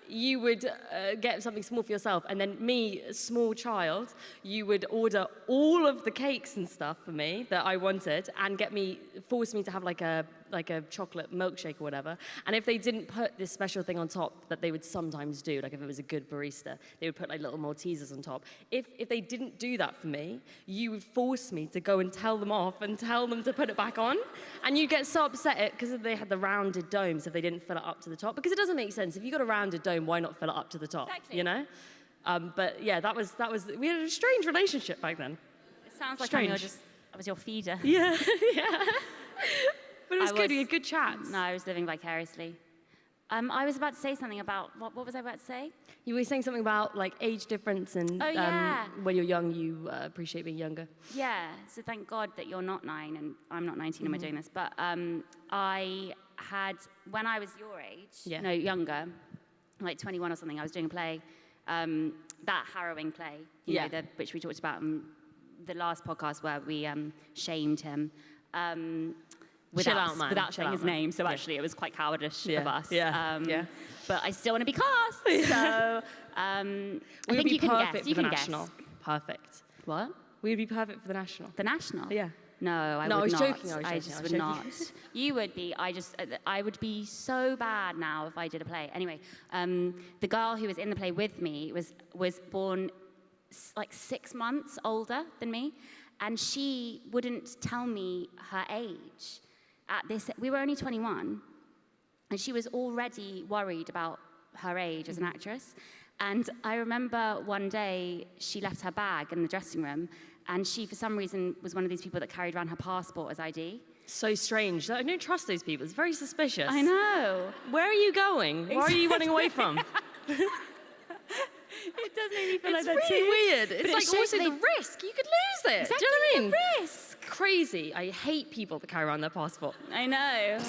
You would get something small for yourself, and then me, a small child, you would order all of the cakes and stuff for me that I wanted, and force me to have like a chocolate milkshake or whatever. And if they didn't put this special thing on top that they would sometimes do, like if it was a good barista, they would put like little Maltesers on top. If they didn't do that for me, you would force me to go and tell them off and tell them to put it back on. And you'd get so upset because they had the rounded domes if they didn't fill it up to the top. Because it doesn't make sense. If you got a rounded dome, why not fill it up to the top? Exactly. You know? But yeah, that was. We had a strange relationship back then. It sounds like Strange. I was your feeder. Yeah, yeah. But it was good. We had good chats. No, I was living vicariously. I was about to say something about, what was I about to say? You were saying something about like age difference and when you're young, you appreciate being younger. Yeah, so thank God that you're not 9 and I'm not 19 and we're doing this. But I had, when I was your age, no, younger, like 21 or something, I was doing a play that harrowing play, you know, which we talked about in the last podcast where we shamed him. Without saying his name, so actually it was quite cowardish of us. But I still want to be cast, so I think you can guess. You can guess. Perfect. What? We'd be perfect for the National. The National? Yeah. No, I would not. I was joking. I just would not. You would be. I would be so bad now if I did a play. Anyway, the girl who was in the play with me was born like 6 months older than me, and she wouldn't tell me her age. We were only 21, and she was already worried about her age as an actress. And I remember one day she left her bag in the dressing room, and she, for some reason, was one of these people that carried around her passport as ID. So strange. I don't trust those people. It's very suspicious. I know. Where are you going? Where are you running away from? It does make me feel like that It's really weird. It's like also the risk. You could lose it. Exactly, Do you know what I mean? the risk. Crazy. I hate people that carry around their passport. I know.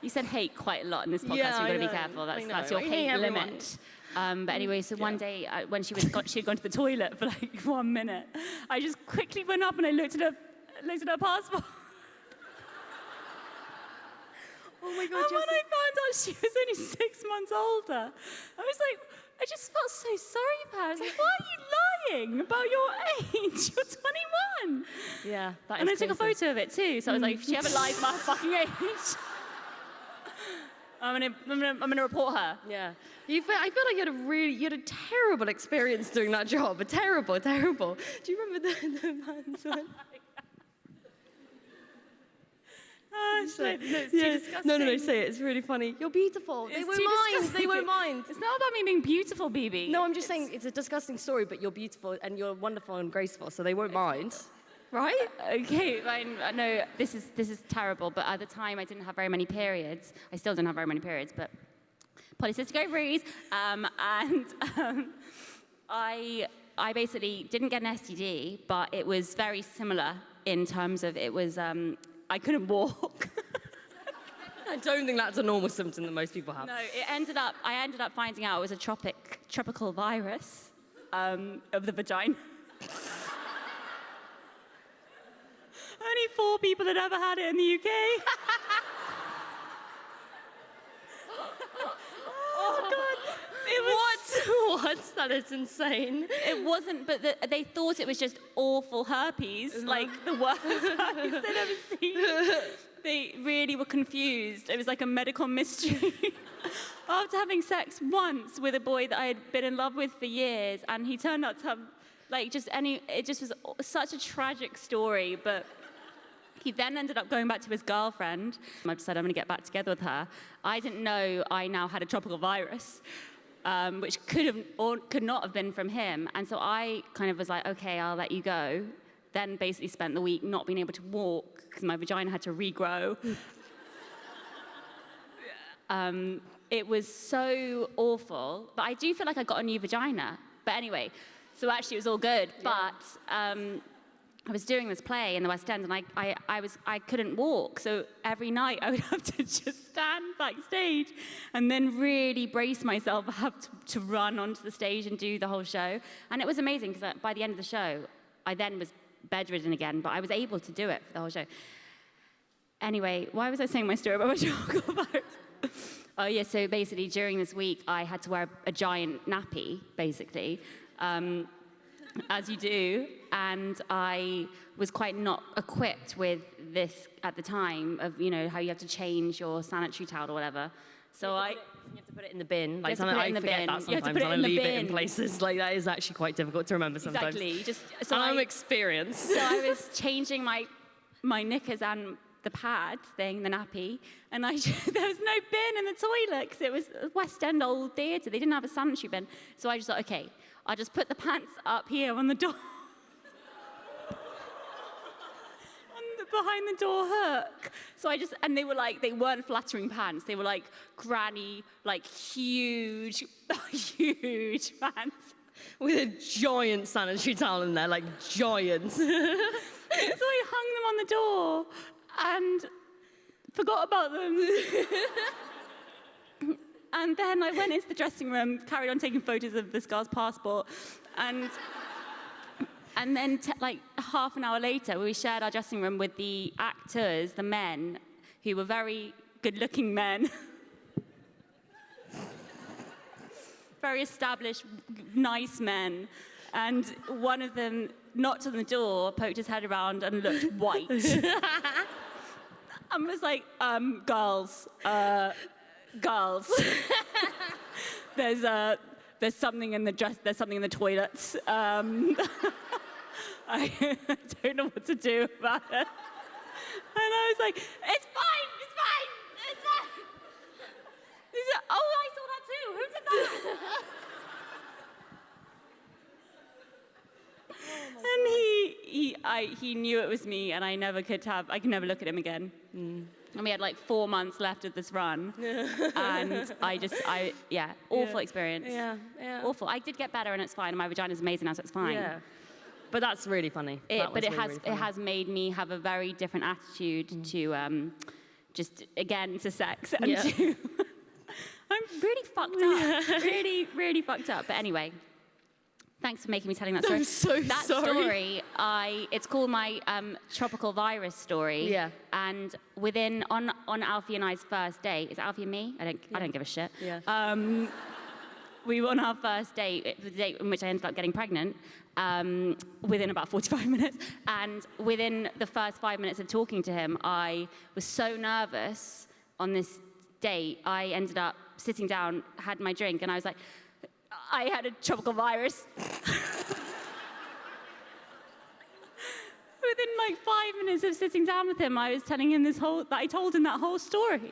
You said hate quite a lot in this podcast. You've got to be careful. That's your hate limit. But anyway, so one day when she had gone to the toilet for like 1 minute, I just quickly went up and I looked at her passport. Oh my God, and when I found out she was only 6 months older, I was like, I just felt so sorry for her. I was like, why are you lying about your age? You're 21. Yeah, that is And I crazy. took a photo of it too. So I was like, if she ever lies about her fucking age, I'm gonna report her. Yeah. I feel like you had a terrible experience doing that job. A terrible. Do you remember the man's one? Oh, shit. No, it's too disgusting. No, say it. It's really funny. You're beautiful. They won't mind. They won't mind. It's not about me being beautiful, Bebe. No, I'm just saying it's a disgusting story, but you're beautiful and you're wonderful and graceful, so they won't mind. Right? Okay, fine. No, this is terrible, but at the time I didn't have very many periods. I still don't have very many periods, but polycystic ovaries. I basically didn't get an STD, but it was very similar in terms of it was, I couldn't walk. I don't think that's a normal symptom that most people have. No, I ended up finding out it was a tropical virus of the vagina. Only 4 people had ever had it in the UK. Oh, God. It was... What? That is insane. It wasn't, but they thought it was just awful herpes, like the worst herpes they'd ever seen. They really were confused. It was like a medical mystery. After having sex once with a boy that I had been in love with for years, and he turned out to have, it just was such a tragic story, but... He then ended up going back to his girlfriend. I said, I'm going to get back together with her. I didn't know I now had a tropical virus, which could not have been from him. And so I kind of was like, okay, I'll let you go. Then basically spent the week not being able to walk because my vagina had to regrow. It was so awful. But I do feel like I got a new vagina. But anyway, so actually it was all good. Yeah. But... I was doing this play in the West End, and I couldn't walk. So every night I would have to just stand backstage, and then really brace myself up to run onto the stage and do the whole show. And it was amazing because by the end of the show, I then was bedridden again, but I was able to do it for the whole show. Anyway, why was I saying my story about my tropical virus? Oh yeah, so basically during this week I had to wear a giant nappy, basically. As you do, and I was quite not equipped with this at the time of, how you have to change your sanitary towel or whatever. So you have to put it in the bin. Like sometimes I forget that sometimes, and I leave it in places. Like that is actually quite difficult to remember sometimes. Exactly. I'm experienced. So I was changing my knickers and the pad thing, the nappy, and there was no bin in the toilet because it was a West End old theatre. They didn't have a sanitary bin. So I just thought, okay, I'll just put the pants up here on the door. Behind the door hook. So and they weren't flattering pants. They were like granny, like huge pants. With a giant sanitary towel in there, like giant. So I hung them on the door and forgot about them. And then I went into the dressing room, carried on taking photos of this girl's passport, And then, like, half an hour later, we shared our dressing room with the actors, the men, who were very good-looking men. Very established, nice men. And one of them knocked on the door, poked his head around, and looked white. And was like, girls. There's something in the dress, there's something in the toilets. I don't know what to do about it. And I was like, it's fine. He said, oh, I saw that too. Who did that? And he knew it was me, and I could never look at him again. And we had like 4 months left of this run. And awful experience. Yeah. Awful. I did get better, and it's fine. And my vagina's amazing now, so it's fine. Yeah. But that's really funny. It has made me have a very different attitude to just, again, to sex. And to I'm really fucked up. Really, really fucked up. But anyway, thanks for making me telling that story. I'm so that sorry. It's called my tropical virus story. Yeah. And on Alfie and I's first date, is it Alfie and me? I don't give a shit. Yeah. We were on our first date, the date in which I ended up getting pregnant, within about 45 minutes. And within the first 5 minutes of talking to him, I was so nervous on this date, I ended up sitting down, had my drink, and I was like, I had a tropical virus. Within like 5 minutes of sitting down with him, I was telling him I told him that whole story.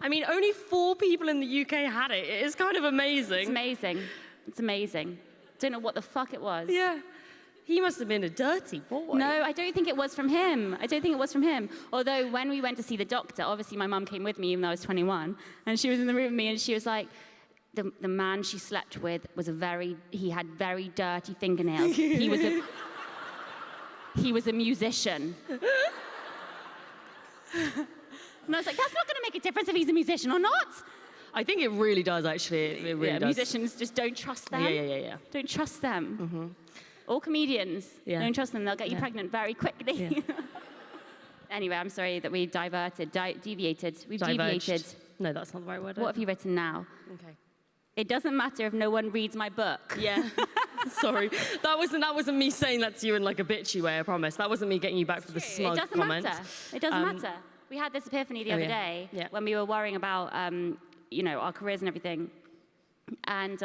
I mean, only 4 people in the UK had it. It is kind of amazing. It's amazing. Don't know what the fuck it was. Yeah. He must have been a dirty boy. No, I don't think it was from him. Although when we went to see the doctor, obviously my mum came with me even though I was 21, and she was in the room with me, and she was like, the man she slept with he had very dirty fingernails. He was a musician. And I was like, that's not going to make a difference if he's a musician or not. I think it really does, actually. It really does. Musicians, just don't trust them. Yeah. Don't trust them. Mm-hmm. Or comedians. Yeah. Don't trust them. They'll get you pregnant very quickly. Yeah. Anyway, I'm sorry that we deviated. We've Diverged. deviated. No, that's not the right word. What have you written now? Okay. It doesn't matter if no one reads my book. Yeah. Sorry. That wasn't me saying that to you in like a bitchy way, I promise. That wasn't me getting you back for the smug comment. It doesn't matter. We had this epiphany the other day when we were worrying about, our careers and everything. And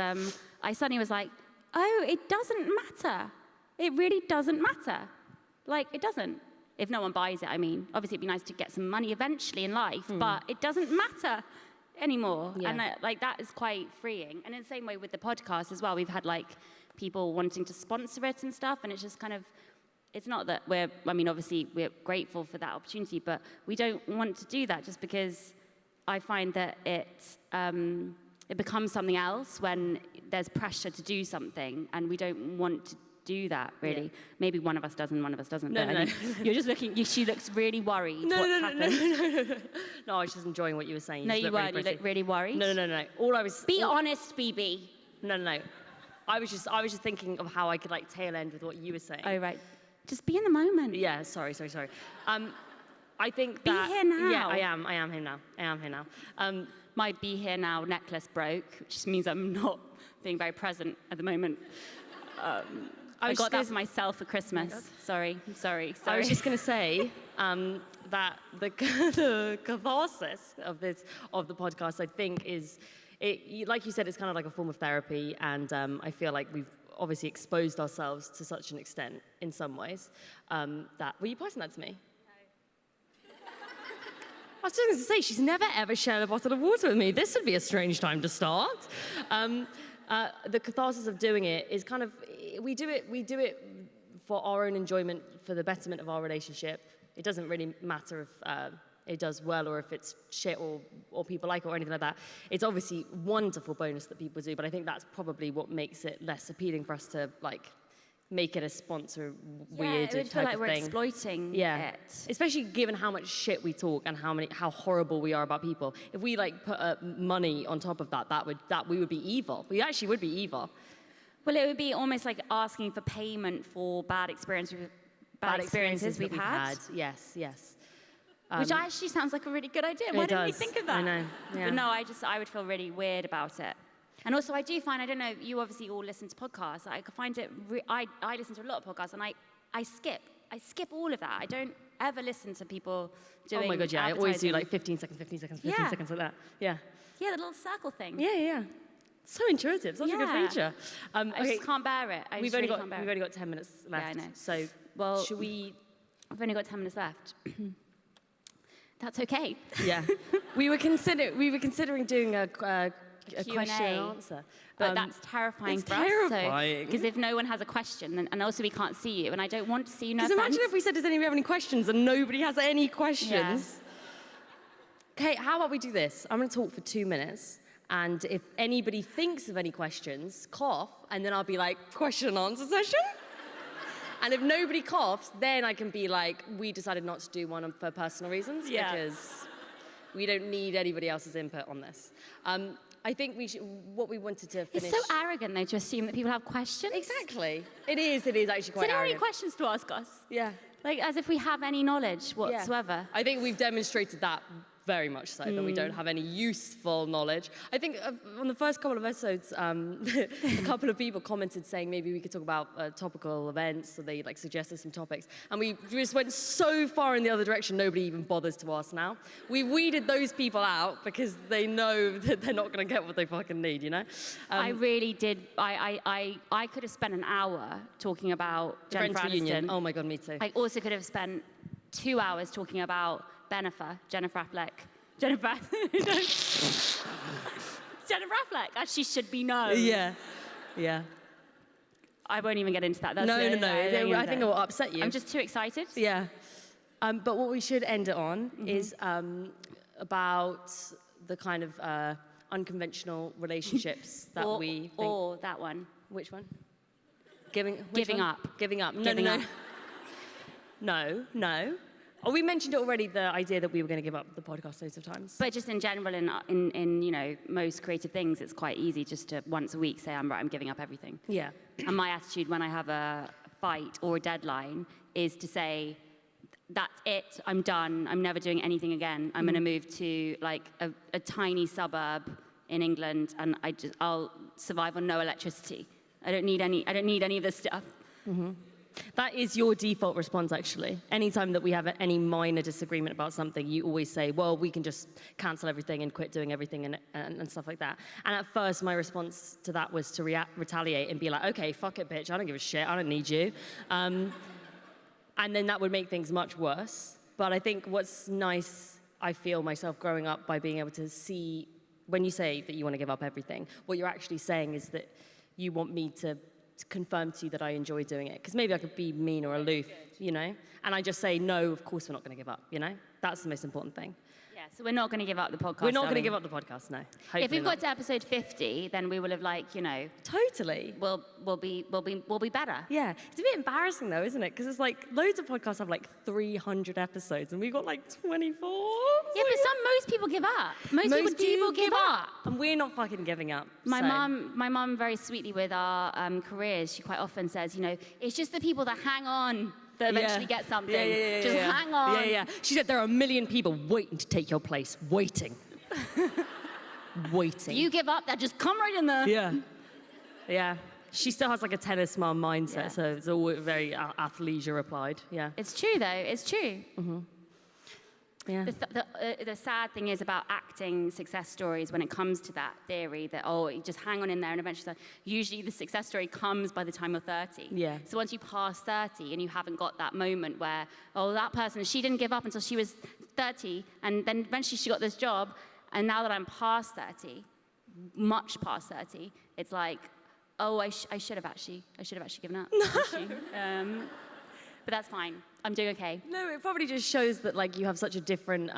I suddenly was like, oh, it doesn't matter. It really doesn't matter. Like, it doesn't. If no one buys it, I mean. Obviously, it'd be nice to get some money eventually in life, but it doesn't matter anymore. Yeah. And that is quite freeing. And in the same way with the podcast as well, we've had people wanting to sponsor it and stuff, and it's just kind of, it's not that obviously we're grateful for that opportunity, but we don't want to do that just because I find that it becomes something else when there's pressure to do something, and we don't want to do that, really. Yeah. Maybe one of us does and one of us doesn't. No. You're just looking, she looks really worried. No, happened. No, I was just enjoying what you were saying. No, you weren't. You looked really worried. No. All I was... Be honest, Phoebe. No. I was just thinking of how I could tail end with what you were saying. Oh, right. Just be in the moment. Yeah, sorry. I think that... Be here now. Yeah, I am here now. My be here now necklace broke, which means I'm not being very present at the moment. I got that for myself for Christmas. Sorry. I was just going to say that the catharsis of the podcast, I think, is, like you said, it's kind of like a form of therapy, and I feel like we've obviously exposed ourselves to such an extent in some ways that... Were you passing that to me? No. I was just going to say, she's never ever shared a bottle of water with me. This would be a strange time to start. The catharsis of doing it is kind of, we do it for our own enjoyment, for the betterment of our relationship. It doesn't really matter if it does well or if it's shit or people like it or anything like that. It's obviously wonderful bonus that people do, but I think that's probably what makes it less appealing for us to make it a sponsor weird type of thing. It would feel like we're exploiting it. Especially given how much shit we talk and how horrible we are about people. If we put money on top of that, we would be evil. We actually would be evil. Well, it would be almost like asking for payment for bad experiences we've had. Yes, yes. Which actually sounds like a really good idea. Why didn't we think of that? I know. Yeah. But no, I would feel really weird about it. And also, I do find, I don't know, you obviously all listen to podcasts. I find it, I listen to a lot of podcasts, and I skip all of that. I don't ever listen to people doing Oh my God, yeah. I always do like 15 seconds, 15 seconds, 15 Yeah. seconds like that. Yeah. Yeah, the little circle thing. Yeah. So intuitive. Such a good Yeah. feature. I just can't bear it. We've only got 10 minutes left. I know. So, Well, should we? I've only got 10 minutes left. That's okay. Yeah. we were considering doing a question and answer. But that's terrifying it's for us. terrifying. Because if no one has a question, and also we can't see you, and I don't want to see you. No Because offense. imagine if we said, does anybody have any questions, and nobody has any questions. Yeah. Okay, how about we do this? I'm going to talk for 2 minutes, and if anybody thinks of any questions, cough, and then I'll be like, question and answer session? And if nobody coughs, then I can be like, we decided not to do one for personal reasons, because we don't need anybody else's input on this. I think what we wanted to finish... It's so arrogant, though, to assume that people have questions. Exactly. It is actually quite So there are any arrogant. questions to ask us? Yeah. Like, as if we have any knowledge whatsoever. I think we've demonstrated that very much so, that we don't have any useful knowledge. I think on the first couple of episodes, a couple of people commented saying maybe we could talk about topical events, so they suggested some topics. And we just went so far in the other direction, nobody even bothers to ask now. We weeded those people out because they know that they're not going to get what they fucking need, you know? I really did. I could have spent an hour talking about Jennifer Friends reunion. Aniston. Oh my God, me too. I also could have spent 2 hours talking about Jennifer Affleck, as she should be known. Yeah. I won't even get into that. That's No. I think it will upset you. I'm just too excited. Yeah. But what we should end it on is about the kind of unconventional relationships that we think... Or that one. Which one? Giving up. No. Oh, we mentioned it already, the idea that we were going to give up the podcast loads of times. But just in general, in most creative things, it's quite easy just to once a week say, I'm giving up everything. Yeah. And my attitude when I have a fight or a deadline is to say, that's it, I'm done, I'm never doing anything again. I'm going to move to a tiny suburb in England, and I'll survive on no electricity. I don't need any of this stuff. Mm-hmm. That is your default response, actually. Anytime that we have any minor disagreement about something, you always say, well, we can just cancel everything and quit doing everything and stuff like that. And at first, my response to that was to retaliate and be like, okay, fuck it, bitch. I don't give a shit. I don't need you. And then that would make things much worse. But I think what's nice, I feel myself growing up by being able to see, when you say that you want to give up everything, what you're actually saying is that you want me to confirm to you that I enjoy doing it. Because maybe I could be mean or aloof, you know? And I just say, no, of course we're not going to give up, you know? That's the most important thing. Yeah, so we're not going to give up the podcast. We're not going to give up the podcast, no. Hopefully if we've got to episode 50, then we will have Totally. We'll be better. Yeah. It's a bit embarrassing though, isn't it? Because it's loads of podcasts have 300 episodes and we've got 24. Yeah, but most people give up. Most people give up. And we're not fucking giving up. My mum very sweetly with our careers, she quite often says, it's just the people that hang on that eventually get something. Just hang on. Yeah. She said there are a million people waiting to take your place. Waiting. Waiting. You give up, that just come right in there. Yeah. She still has a tennis mom mindset, so it's all very athleisure applied. Yeah. It's true though, it's true. Mm-hmm. Yeah. The sad thing is about acting success stories when it comes to that theory that, you just hang on in there and eventually, usually the success story comes by the time you're 30. Yeah. So once you pass 30 and you haven't got that moment where, that person, she didn't give up until she was 30 and then eventually she got this job and now that I'm past 30, much past 30, it's I should have actually given up. But that's fine. I'm doing okay. No, it probably just shows that you have such a different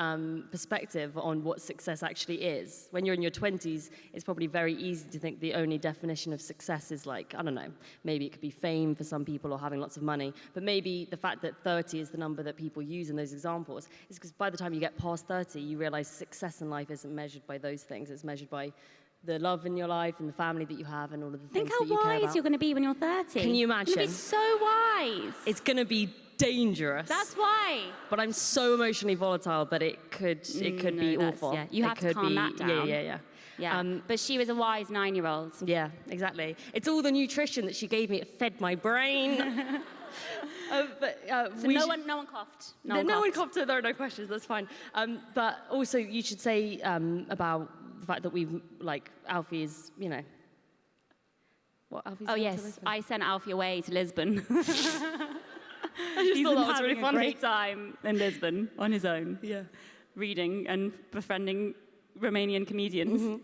perspective on what success actually is. When you're in your 20s, it's probably very easy to think the only definition of success is I don't know, maybe it could be fame for some people or having lots of money. But maybe the fact that 30 is the number that people use in those examples is because by the time you get past 30, you realize success in life isn't measured by those things. It's measured by the love in your life and the family that you have and all of the Think things how that you care wise about. you're going to be when you're 30. Can you imagine? You're going to be so wise. It's going to be dangerous. That's why. But I'm so emotionally volatile that it could be awful. Yeah, you have to calm that down. Yeah. Yeah, but she was a wise 9-year-old. Yeah, exactly. It's all the nutrition that she gave me. It fed my brain. So no one coughed. No one coughed. There are no questions. That's fine. But also, you should say about the fact that we've Alfie is, what Alfie's Oh going to yes, Lisbon. I sent Alfie away to Lisbon. I just He's thought been that was really having funny. a great time in Lisbon on his own. Yeah. Reading and befriending Romanian comedians.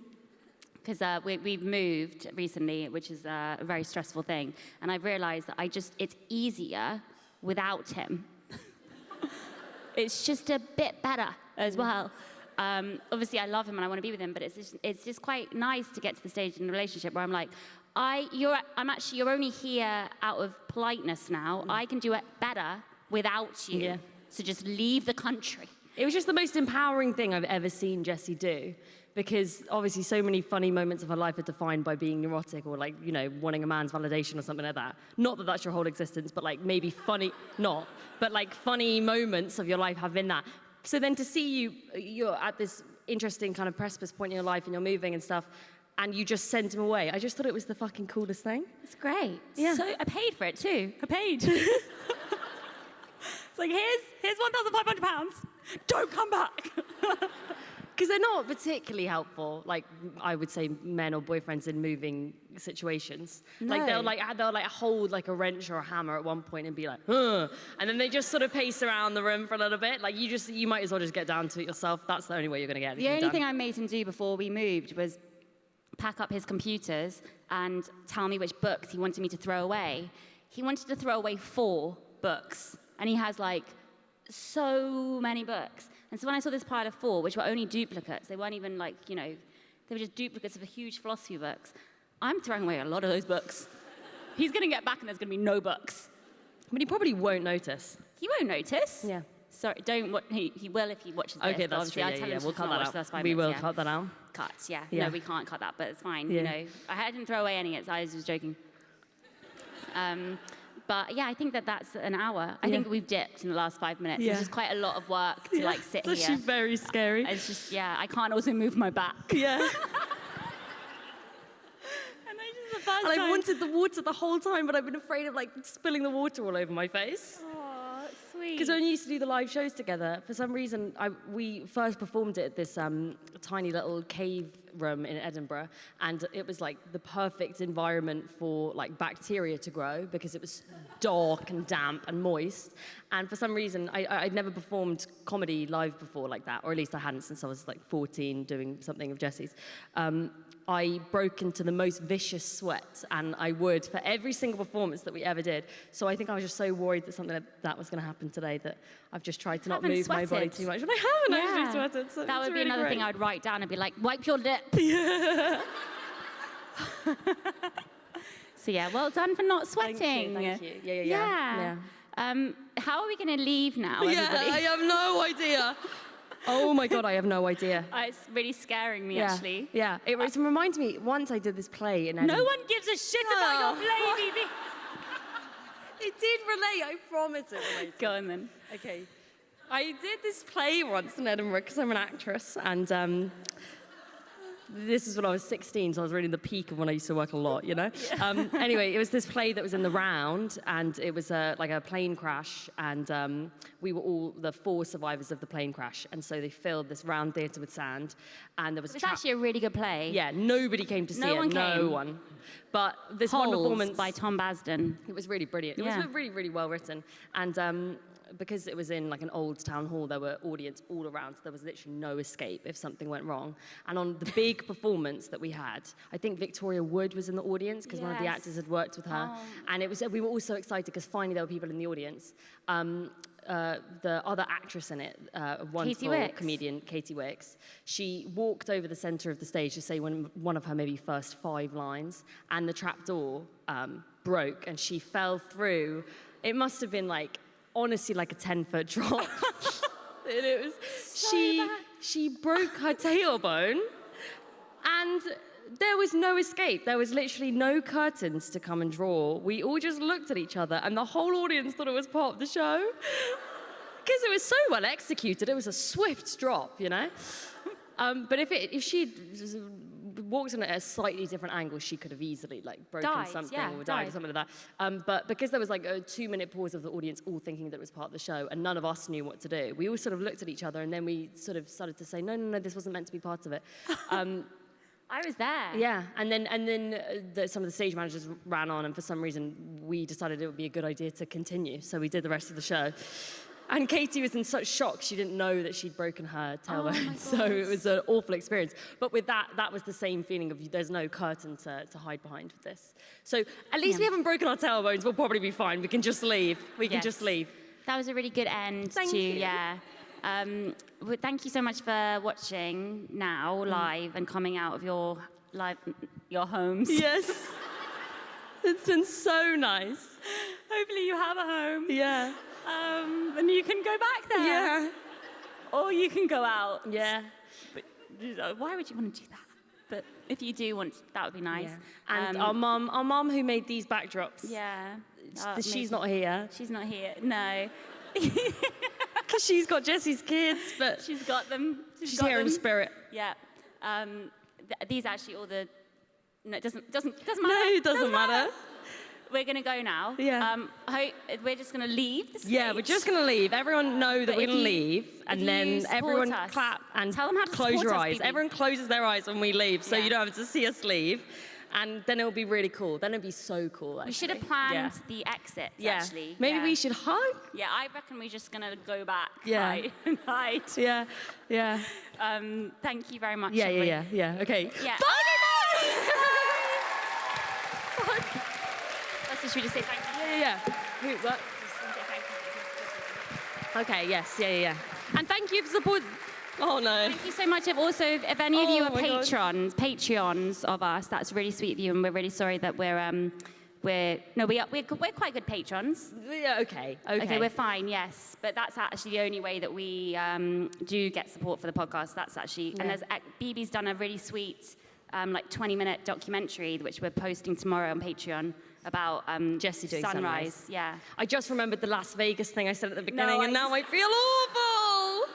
Because we've moved recently, which is a very stressful thing. And I've realized that it's easier without him. It's just a bit better as well. Obviously, I love him and I want to be with him, but it's just quite nice to get to the stage in a relationship where I'm like, you're only here out of politeness now. I can do it better without you. Yeah. So just leave the country. It was just the most empowering thing I've ever seen Jessie do, because obviously so many funny moments of her life are defined by being neurotic or wanting a man's validation or something like that. Not that that's your whole existence, but maybe funny, funny moments of your life have been that. So then to see you're at this interesting kind of precipice point in your life and you're moving and stuff, and you just sent him away. I just thought it was the fucking coolest thing. It's great. Yeah. So I paid for it too. I paid. It's like, here's £1,500. Don't come back. Because they're not particularly helpful, I would say, men or boyfriends in moving situations. No. They'll hold a wrench or a hammer at one point and be like, ugh, and then they just sort of pace around the room for a little bit. You might as well just get down to it yourself. That's the only way you're going to get anything The only done. thing I made him do before we moved was pack up his computers and tell me which books he wanted me to throw away. He wanted to throw away 4 books, and he has so many books. And so when I saw this pile of 4, which were only duplicates, they weren't even they were just duplicates of a huge philosophy books. I'm throwing away a lot of those books. He's going to get back and there's going to be no books. But he probably won't notice. He won't notice. Yeah. Sorry, he will if he watches this. Okay, that's obviously, true. I'll tell him We'll to cut not that watch the first out. 5 We minutes, will yeah. cut that out. Cut, yeah. Yeah. No, we can't cut that, but it's fine. Yeah. I didn't throw away any. I was just joking. But yeah, I think that's an hour. I think we've dipped in the last 5 minutes. Yeah. It's just quite a lot of work to sit It's here. actually very scary. It's just, I can't also move my back. Yeah. And And I wanted the water the whole time, but I've been afraid of spilling the water all over my face. Oh, sweet. Because when we used to do the live shows together, for some reason, we first performed it at this tiny little cave room in Edinburgh, and it was the perfect environment for bacteria to grow because it was dark and damp and moist. And for some reason, I'd never performed comedy live before like that, or at least I hadn't since I was 14 doing something of Jessie's. I broke into the most vicious sweat, and I would for every single performance that we ever did. So I think I was just so worried that something like that was going to happen today that I've just tried to not move my body too much. And I haven't actually sweated. So that would be another thing I would write down and be like, wipe your lip. Yeah. So yeah, well done for not sweating. Thank you. Yeah. How are we going to leave now, everybody? Yeah, I have no idea. Oh my God, I have no idea. It's really scaring me, actually. Yeah, it reminds me, once I did this play in Edinburgh. No one gives a shit about your play, Phoebe. It did relate, I promise it related. Go on then. Okay. I did this play once in Edinburgh because I'm an actress, and this is when I was 16, so I was really in the peak of when I used to work a lot, Yeah. Anyway, it was this play that was in the round, and it was a plane crash, and we were all the 4 survivors of the plane crash, and so they filled this round theatre with sand, and there was It's actually a really good play. Yeah, nobody came to see it. No one. But this one performance by Tom Basden. It was really brilliant. It was really, really well written, and because it was in an old town hall, there were audience all around, so there was literally no escape if something went wrong. And on the big performance that we had, I think Victoria Wood was in the audience because one of the actors had worked with her, and we were all so excited because finally there were people in the audience. The other actress in it, a wonderful comedian, Katie Wicks, she walked over the center of the stage to say one of her maybe first 5 lines, and the trapdoor broke, and she fell through. It must have been honestly a 10-foot drop. And it was she broke her tailbone, and there was no escape. There was literally no curtains to come and draw. We all just looked at each other, and the whole audience thought it was part of the show. Because it was so well executed. It was a swift drop, you know? But if she'd walked in at a slightly different angle, she could have easily broken something or died or something like that. But because there was a 2-minute pause of the audience all thinking that it was part of the show, and none of us knew what to do, we all sort of looked at each other, and then we sort of started to say, no, this wasn't meant to be part of it. I was there. Yeah, and then some of the stage managers ran on, and for some reason we decided it would be a good idea to continue, so we did the rest of the show. And Katie was in such shock, she didn't know that she'd broken her tailbone, so it was an awful experience. But with that was the same feeling of there's no curtain to hide behind with this. So at least we haven't broken our tailbones, we'll probably be fine. We can just leave. We can just leave. That was a really good end. Thank you. Yeah. Thank you so much for watching now live and coming out of your homes. Yes. It's been so nice. Hopefully you have a home. Yeah. And you can go back there. Yeah. Or you can go out. Yeah. But why would you want to do that? But if you do want, that would be nice. Yeah. And our mum who made these backdrops. Yeah. She's not here. She's not here. No. Because she's got Jessie's kids, but she's got them. She's here in spirit. Yeah. These are actually all the. No, it doesn't matter. No, it doesn't matter. We're going to go now. Yeah. We're just going to leave the stage. Yeah, we're just going to leave. Everyone know that we're going to leave. And then everyone clap and tell them how to close your eyes. Bebe. Everyone closes their eyes when we leave, so you don't have to see us leave. And then it'll be really cool. Then it'll be so cool, actually. We should have planned the exit, actually. Maybe we should hug? Yeah, I reckon we're just going to go back. Yeah. Hide. Yeah, yeah. Thank you very much. Yeah. Okay. Yeah. Bye! Should we just say thank you? Yeah. What? Okay, yes, yeah. And thank you for support. Oh, no. Thank you so much. If any of you are Patreons of us, that's really sweet of you, and we're really sorry that we're quite good patrons. Yeah, okay. Okay, we're fine, yes. But that's actually the only way that we do get support for the podcast. That's actually, and Bebe's done a really sweet 20-minute documentary, which we're posting tomorrow on Patreon, about Jessie doing Sunrise. Yeah. I just remembered the Las Vegas thing I said at the beginning, and now I feel awful.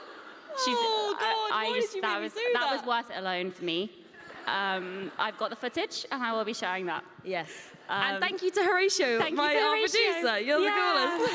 That was worth it alone for me. I've got the footage, and I will be sharing that. Yes. And thank you to Horatio, our producer. You're the coolest.